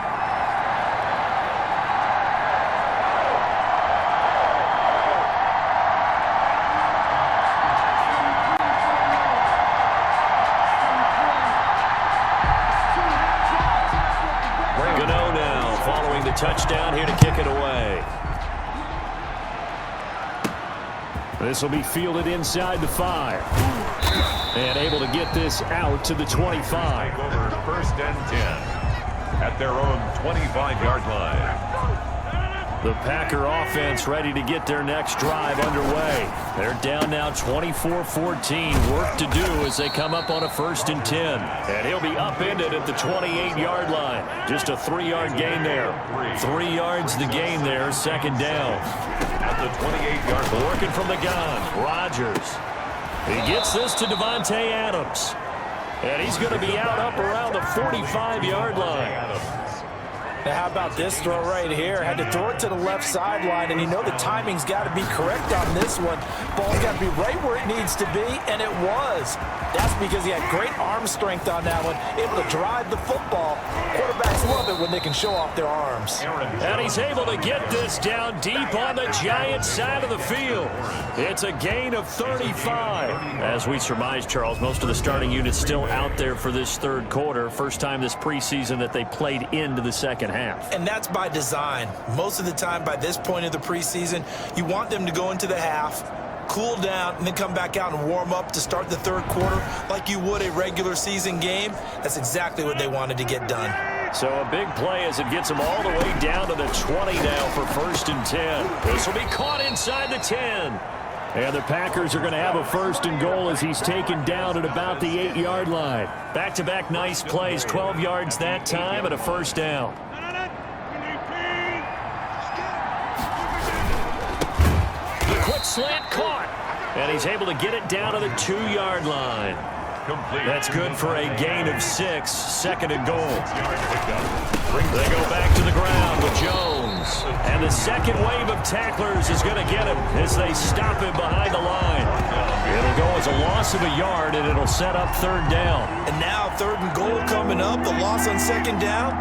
Gano now following the touchdown here to kick it away. This will be fielded inside the 5. And able to get this out to the 25. Over 1st and 10 at their own 25-yard line. The Packer offense ready to get their next drive underway. They're down now 24-14. Work to do as they come up on a 1st and 10. And he'll be upended at the 28-yard line. Just a 3-yard gain there. 3 yards the gain there, 2nd down. At the 28-yard line. Working from the gun, Rodgers. He gets this to Devontae Adams. And he's going to be out up around the 45-yard line. Now, how about this throw right here? Had to throw it to the left sideline, and you know the timing's got to be correct on this one. Ball's got to be right where it needs to be, and it was. That's because he had great arm strength on that one, able to drive the football. Quarterbacks love it when they can show off their arms. And he's able to get this down deep on the Giants side of the field. It's a gain of 35. As we surmise, Charles, most of the starting unit's still out there for this 3rd quarter. First time this preseason that they played into the 2nd half. And that's by design. Most of the time by this point of the preseason, you want them to go into the half, cool down, and then come back out and warm up to start the 3rd quarter like you would a regular season game. That's exactly what they wanted to get done. So a big play as it gets them all the way down to the 20 now for 1st and 10. This will be caught inside the 10. And the Packers are going to have a 1st and goal as he's taken down at about the 8-yard line. Back-to-back nice plays, 12 yards that time and a 1st down. The quick slant caught. And he's able to get it down to the 2-yard line. That's good for a gain of 6, 2nd and goal. They go back to the ground with Jones. And the second wave of tacklers is going to get him as they stop him behind the line. It'll go as a loss of a yard, and it'll set up 3rd down. And now 3rd and goal coming up, the loss on 2nd down.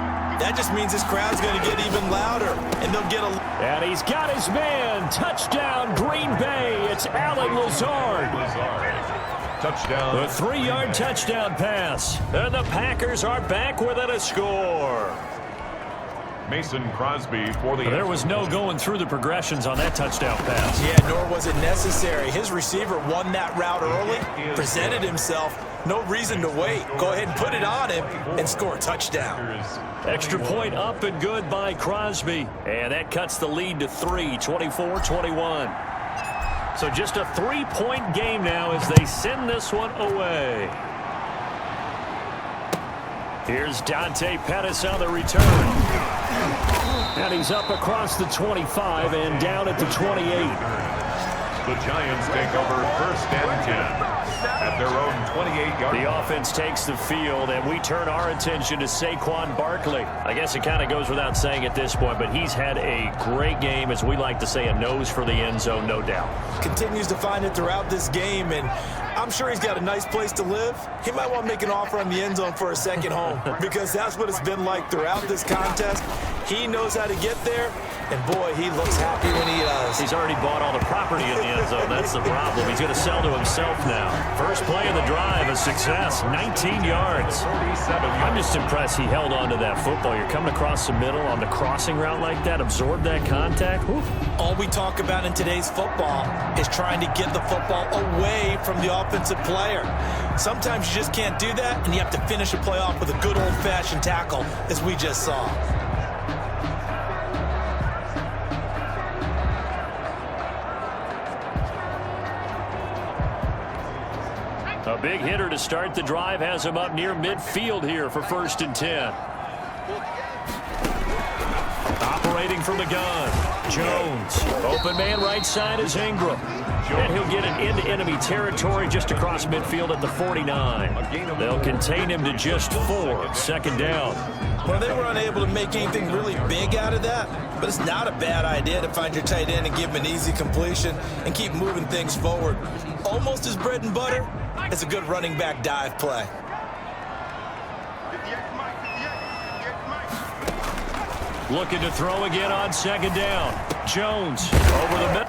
That just means this crowd's going to get even louder, and they'll get a... And he's got his man. Touchdown, Green Bay. It's Allen Lazard. Touchdown. The 3-yard touchdown pass. And the Packers are back within a score. Mason Crosby for the... There was no going through the progressions on that touchdown pass. Yeah, nor was it necessary. His receiver won that route early, presented himself. No reason to wait. Go ahead and put it on him and score a touchdown. Extra point up and good by Crosby. And that cuts the lead to 3, 24-21. So just a 3-point game now as they send this one away. Here's Dante Pettis on the return. And he's up across the 25 and down at the 28. The Giants take over 1st and 10. At their own 28-yard. The offense takes the field, and we turn our attention to Saquon Barkley. I guess it kind of goes without saying at this point, but he's had a great game, as we like to say, a nose for the end zone, no doubt. Continues to find it throughout this game, and I'm sure he's got a nice place to live. He might want to make an offer on the end zone for a second home, because that's what it's been like throughout this contest. He knows how to get there, and boy, he looks happy when he does. He's already bought all the property in the end zone. That's the problem. He's going to sell to himself now. First play of the drive, a success, 19 yards. I'm just impressed he held on to that football. You're coming across the middle on the crossing route like that, absorb that contact. Whew. All we talk about in today's football is trying to get the football away from the offensive player. Sometimes you just can't do that, and you have to finish a play off with a good old-fashioned tackle, as we just saw. A big hitter to start the drive has him up near midfield here for 1st and 10. Operating from the gun, Jones. Open man right side is Ingram. And he'll get it into enemy territory just across midfield at the 49. They'll contain him to just 4, 2nd down. Well, they were unable to make anything really big out of that, but it's not a bad idea to find your tight end and give him an easy completion and keep moving things forward. Almost his bread and butter. It's a good running back dive play. Looking to throw again on 2nd down. Jones over the middle.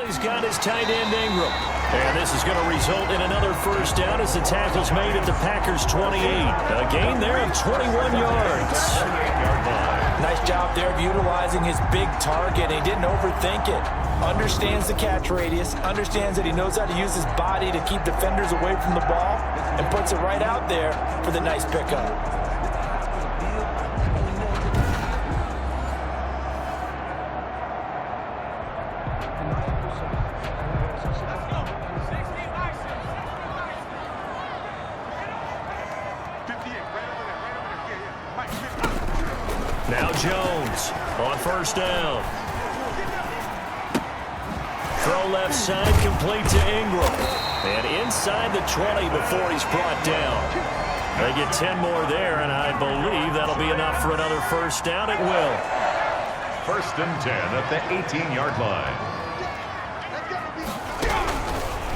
He's got his tight end Ingram. And this is going to result in another 1st down as the tackle's made at the Packers' 28. A gain there of 21 yards. Nice nice job there of utilizing his big target. He didn't overthink it. Understands the catch radius, understands that he knows how to use his body to keep defenders away from the ball, and puts it right out there for the nice pickup. Now Jones on first down. Throw left side, complete to Ingram. And inside the 20 before he's brought down. They get 10 more there, and I believe that'll be enough for another first down. It will. 1st and 10 at the 18-yard line.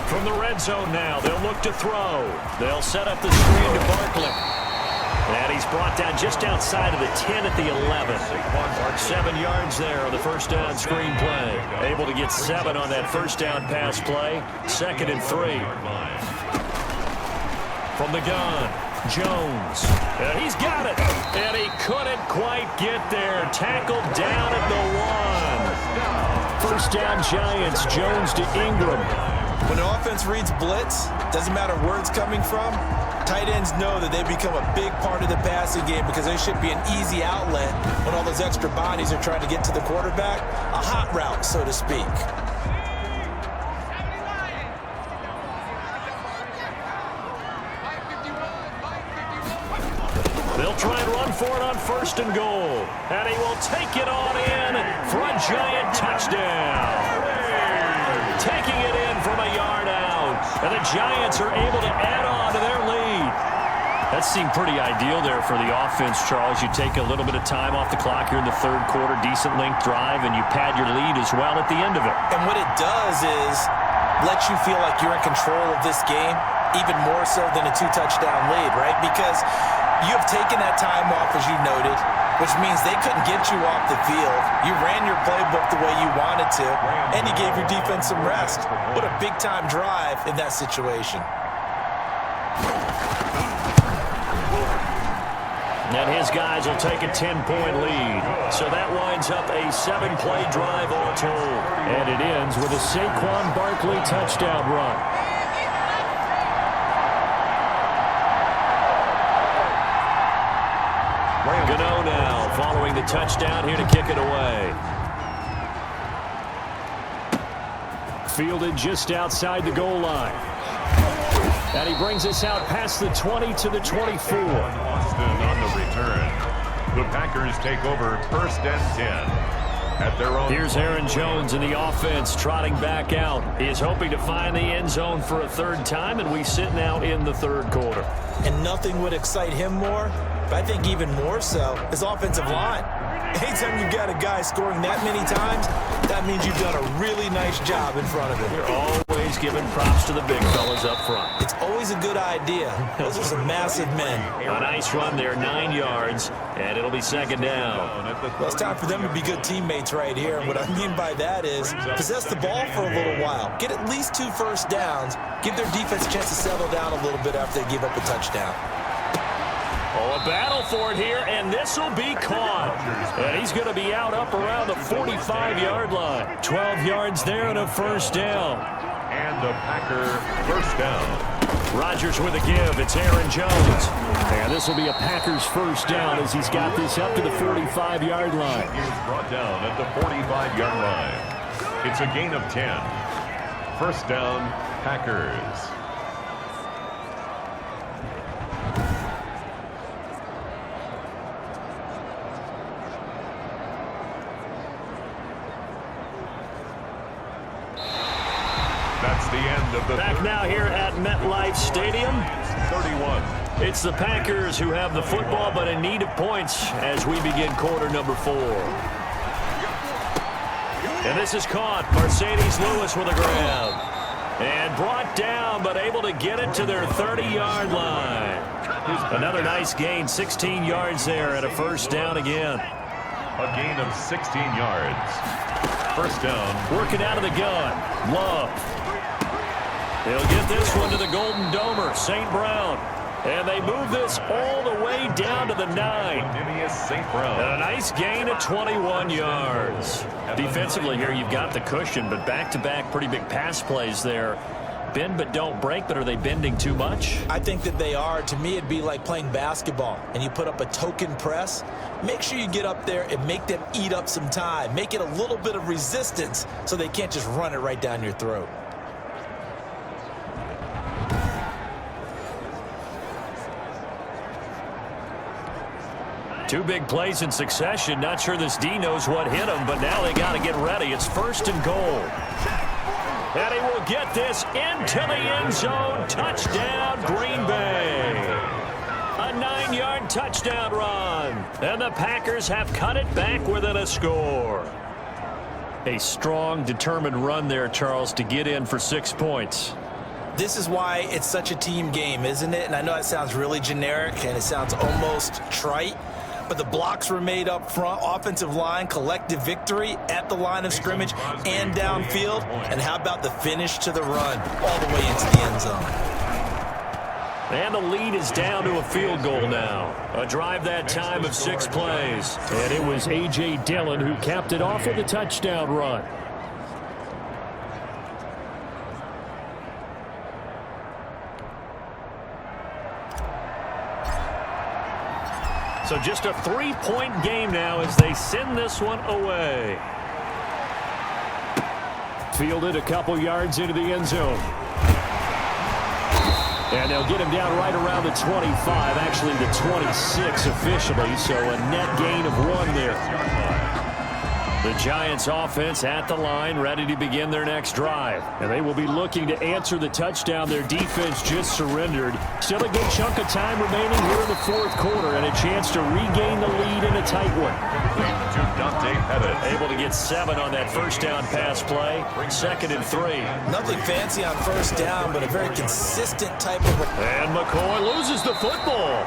From the red zone now, they'll look to throw. They'll set up the screen to Barkley. And he's brought down just outside of the 10 at the 11. 7 yards there on the first down screen play. Able to get 7 on that first down pass play. 2nd and 3. From the gun, Jones. And he's got it. And he couldn't quite get there. Tackled down at the 1. First down Giants. Jones to Ingram. When the offense reads blitz, doesn't matter where it's coming from, tight ends know that they become a big part of the passing game because they should be an easy outlet when all those extra bodies are trying to get to the quarterback. A hot route, so to speak. They'll try and run for it on 1st and goal. And he will take it on in for a Giant touchdown. Taking it in from a yard out. And the Giants are able to add on to their lead. That seemed pretty ideal there for the offense, Charles. You take a little bit of time off the clock here in the 3rd quarter, decent length drive, and you pad your lead as well at the end of it. And what it does is let you feel like you're in control of this game, even more so than a 2-touchdown lead, right? Because you have taken that time off, as you noted, which means they couldn't get you off the field. You ran your playbook the way you wanted to, and you gave your defense some rest. What a big-time drive in that situation. And his guys will take a 10-point lead. So that winds up a 7-play drive all told. And it ends with a Saquan Barkley touchdown run. Gano now following the touchdown here to kick it away. Fielded just outside the goal line. And he brings us out past the 20 to the 24. Austin on the return. The Packers take over 1st and 10. At their own. Here's Aaron Jones in the offense trotting back out. He is hoping to find the end zone for a 3rd time, and we sit now in the 3rd quarter. And nothing would excite him more, but I think even more so, his offensive line. Anytime you've got a guy scoring that many times, that means you've done a really nice job in front of him. You're always giving props to the big fellas up front. It's always a good idea. Those are some massive men. A nice run there, 9 yards, and it'll be 2nd down. Well, it's time for them to be good teammates right here. And what I mean by that is possess the ball for a little while. Get at least 2 first downs. Give their defense a chance to settle down a little bit after they give up a touchdown. Oh, a battle for it here, and this will be caught. And he's going to be out up around the 45-yard line. 12 yards there and a 1st down. And a Packer 1st down. Rodgers with a give. It's Aaron Jones. And this will be a Packers 1st down as he's got this up to the 45-yard line. He is brought down at the 45-yard line. It's a gain of 10. 1st down, Packers. That's the end of the back now here at MetLife Stadium. 31. It's the Packers who have the football, but in need of points as we begin quarter number 4. And this is caught. Mercedes Lewis with a grab. And brought down, but able to get it to their 30-yard line. Another nice gain, 16 yards there and a 1st down again. A gain of 16 yards. 1st down. Working out of the gun. Love. He'll get this one to the Golden Domer, St. Brown. And they move this all the way down to the 9. And a nice gain of 21 yards. Defensively here, you've got the cushion, but back-to-back pretty big pass plays there. Bend but don't break, but are they bending too much? I think that they are. To me, it'd be like playing basketball, and you put up a token press. Make sure you get up there and make them eat up some time. Make it a little bit of resistance so they can't just run it right down your throat. Two big plays in succession. Not sure this D knows what hit him, but now they got to get ready. It's 1st and goal. And he will get this into the end zone. Touchdown, Green Bay. A 9-yard touchdown run. And the Packers have cut it back within a score. A strong, determined run there, Charles, to get in for 6 points. This is why it's such a team game, isn't it? And I know it sounds really generic and it sounds almost trite, but the blocks were made up front. Offensive line, collective victory at the line of scrimmage and downfield. And how about the finish to the run all the way into the end zone? And the lead is down to a field goal now. A drive that time of 6 plays. And it was A.J. Dillon who capped it off with a touchdown run. So just a 3-point game now as they send this one away. Fielded a couple yards into the end zone. And they'll get him down right around the 25, actually the 26 officially, so a net gain of 1 there. The Giants offense at the line, ready to begin their next drive. And they will be looking to answer the touchdown their defense just surrendered. Still a good chunk of time remaining here in the 4th quarter and a chance to regain the lead in a tight one. Able to get 7 on that first down pass play. 2nd and 3. Nothing fancy on first down, but a very consistent type of... And McCoy loses the football.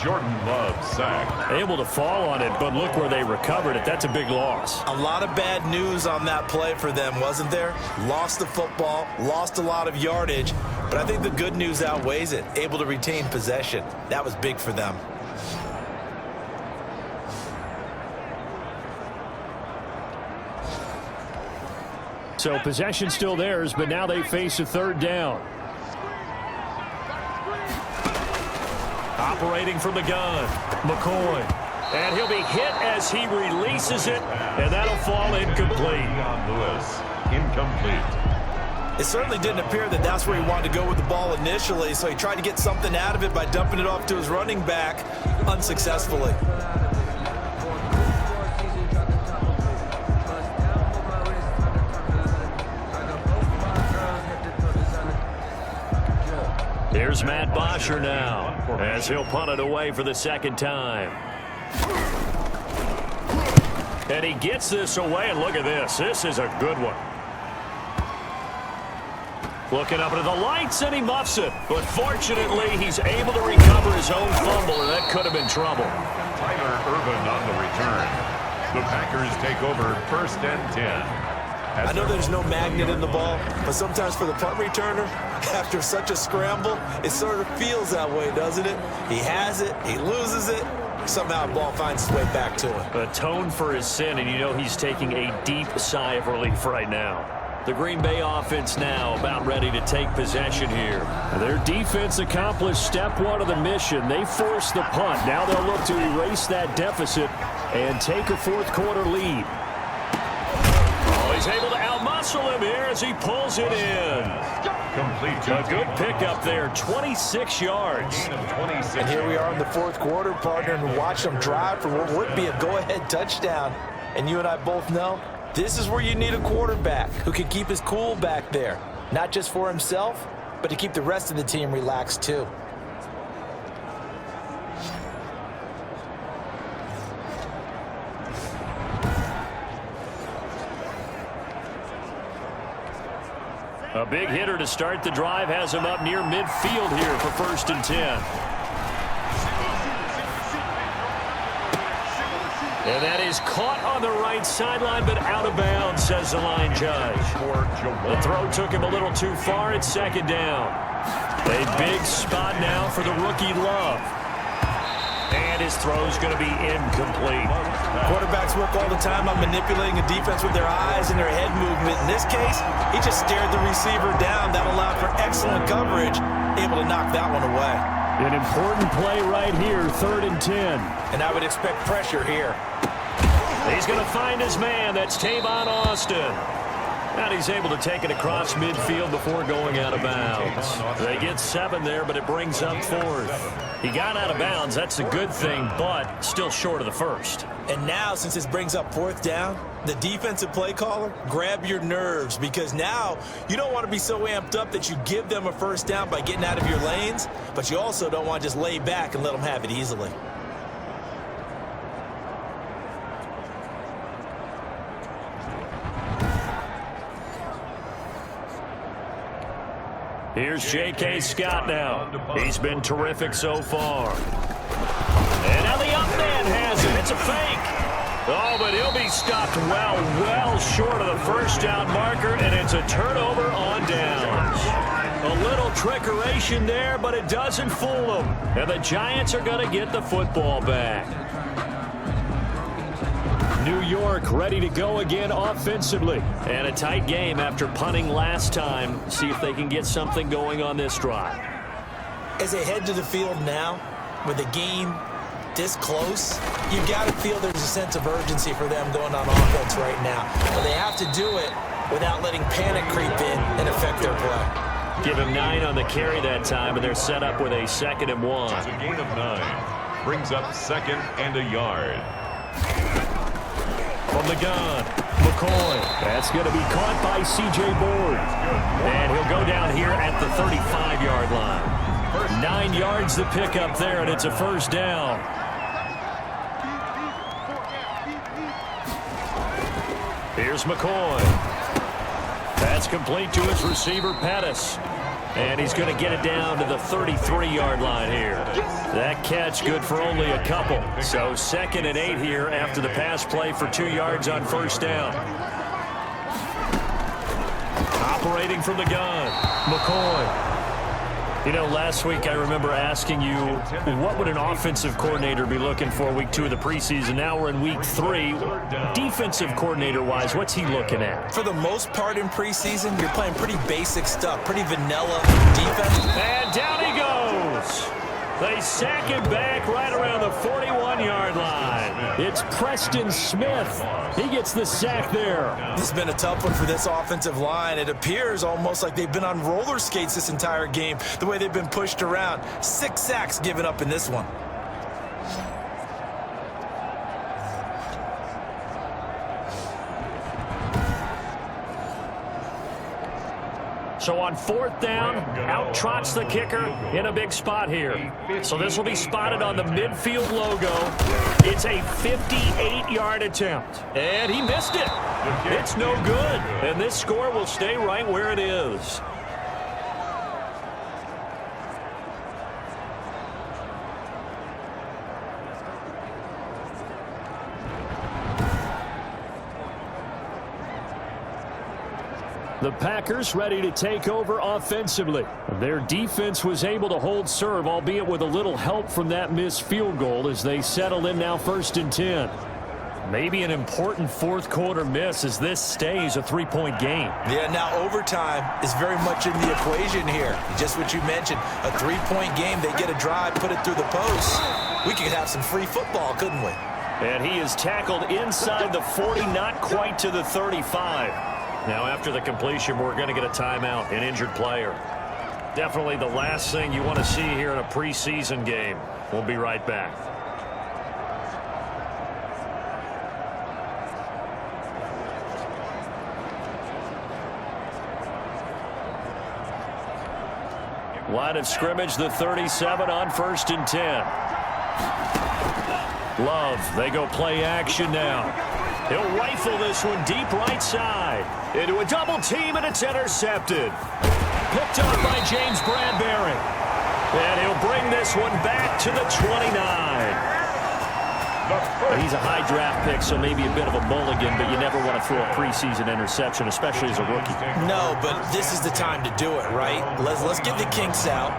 Jordan Love sacked. Able to fall on it, but look where they recovered it. That's a big loss. A lot of bad news on that play for them, wasn't there? Lost the football, lost a lot of yardage, but I think the good news outweighs it. Able to retain possession. That was big for them. So possession still theirs, but now they face a 3rd down. Operating from the gun, McCoy. And he'll be hit as he releases it, and that'll fall incomplete. Lewis, incomplete. It certainly didn't appear that that's where he wanted to go with the ball initially, so he tried to get something out of it by dumping it off to his running back unsuccessfully. Here's Matt Bosher now, as he'll punt it away for the 2nd time. And he gets this away, and look at this. This is a good one. Looking up into the lights, and he muffs it. But fortunately, he's able to recover his own fumble, and that could have been trouble. Tyler Ervin on the return. The Packers take over 1st and 10. I know there's no magnet in the ball, but sometimes for the punt returner, after such a scramble, it sort of feels that way, doesn't it? He has it, he loses it, somehow the ball finds its way back to him. Atone for his sin, and you know he's taking a deep sigh of relief right now. The Green Bay offense now about ready to take possession here. Their defense accomplished step 1 of the mission. They forced the punt. Now they'll look to erase that deficit and take a 4th quarter lead. He's able to outmuscle him here as he pulls it in. Complete. A good pickup there, 26 yards. And here we are in the 4th quarter, partner, and watch them drive for what would be a go-ahead touchdown. And you and I both know this is where you need a quarterback who can keep his cool back there. Not just for himself, but to keep the rest of the team relaxed too. A big hitter to start the drive has him up near midfield here for 1st and 10. And that is caught on the right sideline, but out of bounds, says the line judge. The throw took him a little too far. It's 2nd down. A big spot now for the rookie Love. And his throw's going to be incomplete. Quarterbacks work all the time on manipulating a defense with their eyes and their head movement. In this case, he just stared the receiver down. That allowed for excellent coverage, able to knock that one away. An important play right here, 3rd and 10. And I would expect pressure here. He's going to find his man. That's Tavon Austin. And he's able to take it across midfield before going out of bounds. They get 7 there, but it brings up 4th. He got out of bounds. That's a good thing, but still short of the first. And now, since this brings up 4th down, the defensive play caller, grab your nerves, because now you don't want to be so amped up that you give them a first down by getting out of your lanes, but you also don't want to just lay back and let them have it easily. Here's J.K. Scott now. He's been terrific so far. And now the up man has it. It's a fake. Oh, but he'll be stopped well short of the first down marker, and it's a turnover on downs. A little trickeration there, but it doesn't fool them. And the Giants are going to get the football back. New York ready to go again offensively. And a tight game after punting last time. See if they can get something going on this drive. As they head to the field now, with the game this close, you've got to feel there's a sense of urgency for them going on offense right now. But they have to do it without letting panic creep in and affect their play. Give him 9 on the carry that time, and they're set up with a 2nd and 1. It's a gain of 9. Brings up 2nd and a yard. From the gun, McCoy. That's going to be caught by C.J. Board. And he'll go down here at the 35-yard line. 9 yards to pick up there, and it's a first down. Here's McCoy. That's complete to his receiver, Pettis. And he's going to get it down to the 33-yard line here. That catch good for only a couple. So 2nd and 8 here after the pass play for 2 yards on first down. Operating from the gun, McCoy. You know, last week I remember asking you, what would an offensive coordinator be looking for week 2 of the preseason? Now we're in week 3. Defensive coordinator-wise, what's he looking at? For the most part in preseason, you're playing pretty basic stuff, pretty vanilla defense. And down he goes. They sack him back right around the 41-yard line. It's Preston Smith. He gets the sack there. This has been a tough one for this offensive line. It appears almost like they've been on roller skates this entire game, the way they've been pushed around. 6 sacks given up in this one. So on 4th down, out trots the kicker in a big spot here. So this will be spotted on the midfield logo. It's a 58-yard attempt. And he missed it. It's no good. And this score will stay right where it is. The Packers ready to take over offensively. Their defense was able to hold serve, albeit with a little help from that missed field goal as they settle in now 1st and 10. Maybe an important 4th quarter miss as this stays a 3-point game. Yeah, now overtime is very much in the equation here. Just what you mentioned, a 3-point game. They get a drive, put it through the post. We could have some free football, couldn't we? And he is tackled inside the 40, not quite to the 35. Now, after the completion, we're going to get a timeout, an injured player. Definitely the last thing you want to see here in a preseason game. We'll be right back. Line of scrimmage, the 37 on 1st and 10. Love, they go play action now. He'll rifle this one deep right side. Into a double team, and it's intercepted. Picked up by James Bradbury. And he'll bring this one back to the 29. The He's a high draft pick, so maybe a bit of a mulligan, but you never want to throw a preseason interception, especially as a rookie. No, but this is the time to do it, right? Let's get the kinks out.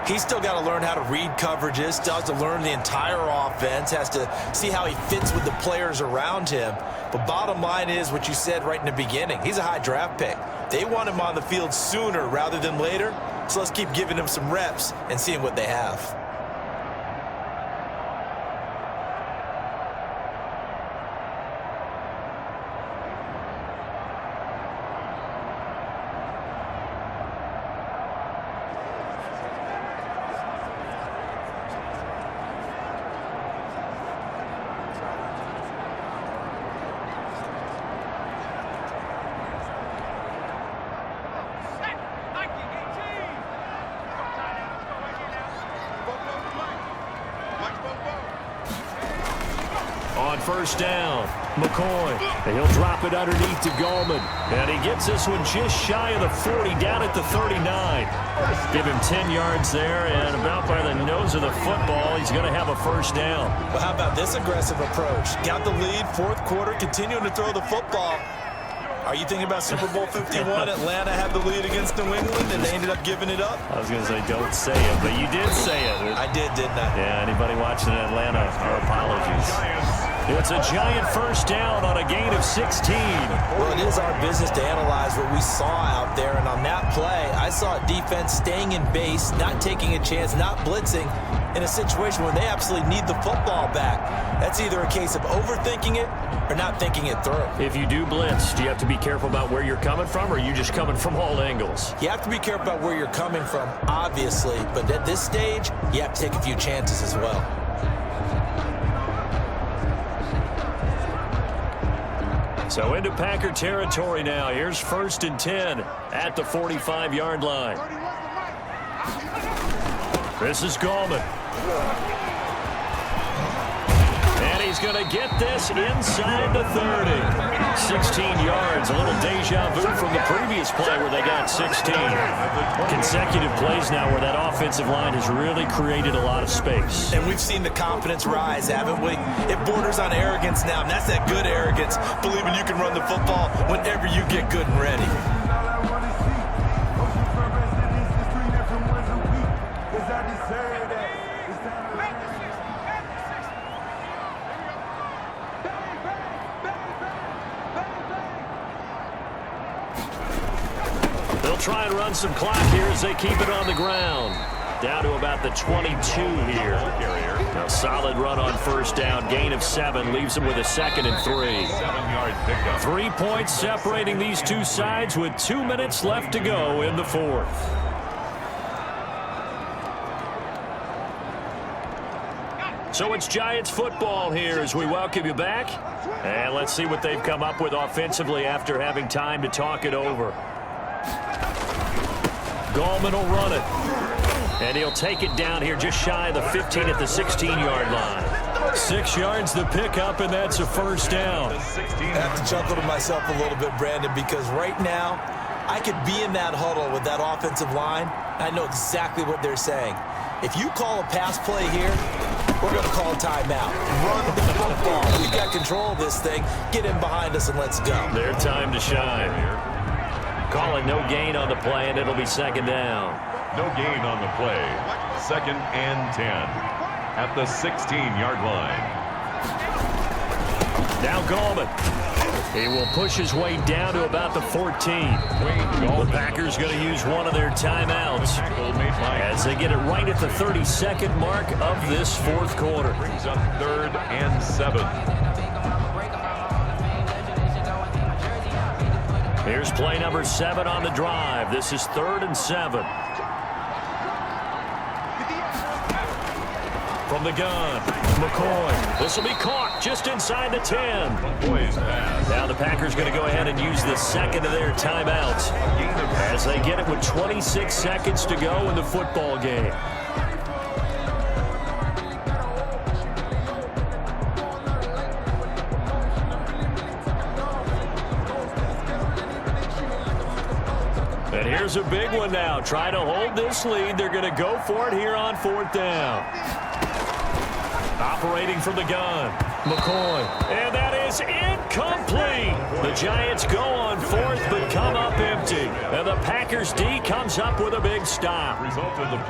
He's still got to learn how to read coverages, still has to learn the entire offense, has to see how he fits with the players around him. But bottom line is what you said right in the beginning. He's a high draft pick. They want him on the field sooner rather than later, so let's keep giving him some reps and seeing what they have. On first down, McCoy. And he'll drop it underneath to Gallman. And he gets this one just shy of the 40, down at the 39. Give him 10 yards there, and about by the nose of the football, he's going to have a first down. Well, how about this aggressive approach? Got the lead, fourth quarter, continuing to throw the football. Are you thinking about Super Bowl 51? Atlanta had the lead against New England, and they ended up giving it up? I was going to say, don't say it, but you did say it. I did, didn't I? Yeah, anybody watching in Atlanta, our apologies. It's a giant first down on a gain of 16. Well, it is our business to analyze what we saw out there, and on that play, I saw a defense staying in base, not taking a chance, not blitzing, in a situation where they absolutely need the football back. That's either a case of overthinking it or not thinking it through. If you do blitz, do you have to be careful about where you're coming from, or are you just coming from all angles? You have to be careful about where you're coming from, obviously, but at this stage, you have to take a few chances as well. So into Packer territory now. Here's 1st and 10 at the 45-yard line. This is Gallman. And he's going to get this inside the 30. 16 yards, a little deja vu from the previous play where they got 16. Consecutive plays now where that offensive line has really created a lot of space. And we've seen the confidence rise, haven't we? It borders on arrogance now, and that's that good arrogance, believing you can run the football whenever you get good and ready. Try and run some clock here as they keep it on the ground. Down to about the 22 here. A solid run on first down. Gain of 7 leaves them with a 2nd and 3. 7-yard pickup. 3 points separating these two sides with 2 minutes left to go in the fourth. So it's Giants football here as we welcome you back. And let's see what they've come up with offensively after having time to talk it over. Gallman will run it. And he'll take it down here just shy of the 15 at the 16-yard line. 6 yards the pickup, and that's a first down. I have to chuckle to myself a little bit, Brandon, because right now I could be in that huddle with that offensive line. I know exactly what they're saying. If you call a pass play here, we're going to call a timeout. Run the football. We've got control of this thing. Get in behind us and let's go. Their time to shine. Calling no gain on the play, and it'll be 2nd down. No gain on the play. 2nd and 10 at the 16-yard line. Now Gallman. He will push his way down to about the 14. The Packers going to use one of their timeouts as they get it right at the 32nd mark of this fourth quarter. Brings up 3rd and 7. Here's play number 7 on the drive. This is 3rd and 7. From the gun, McCoy. This will be caught just inside the 10. Now the Packers going to go ahead and use the 2nd of their timeouts as they get it with 26 seconds to go in the football game. And here's a big one now. Try to hold this lead. They're going to go for it here on 4th down. Operating from the gun, McCoy. And that is incomplete. The Giants go on fourth, but come up empty. And the Packers D comes up with a big stop.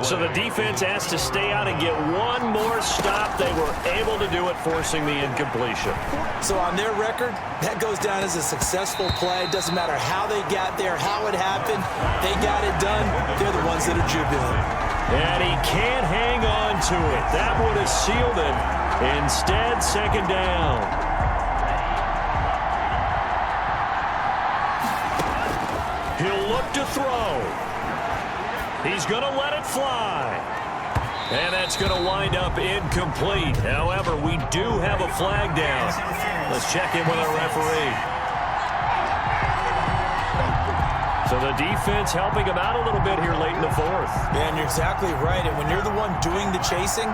So the defense has to stay out and get one more stop. They were able to do it, forcing the incompletion. So on their record, that goes down as a successful play. Doesn't matter how they got there, how it happened. They got it done. They're the ones that are jubilant. And he can't hang on to it. That would have sealed it. Instead, second down. He'll look to throw. He's going to let it fly. And that's going to wind up incomplete. However, we do have a flag down. Let's check in with our referee. So the defense helping him out a little bit here late in the fourth. Yeah, and you're exactly right. And when you're the one doing the chasing,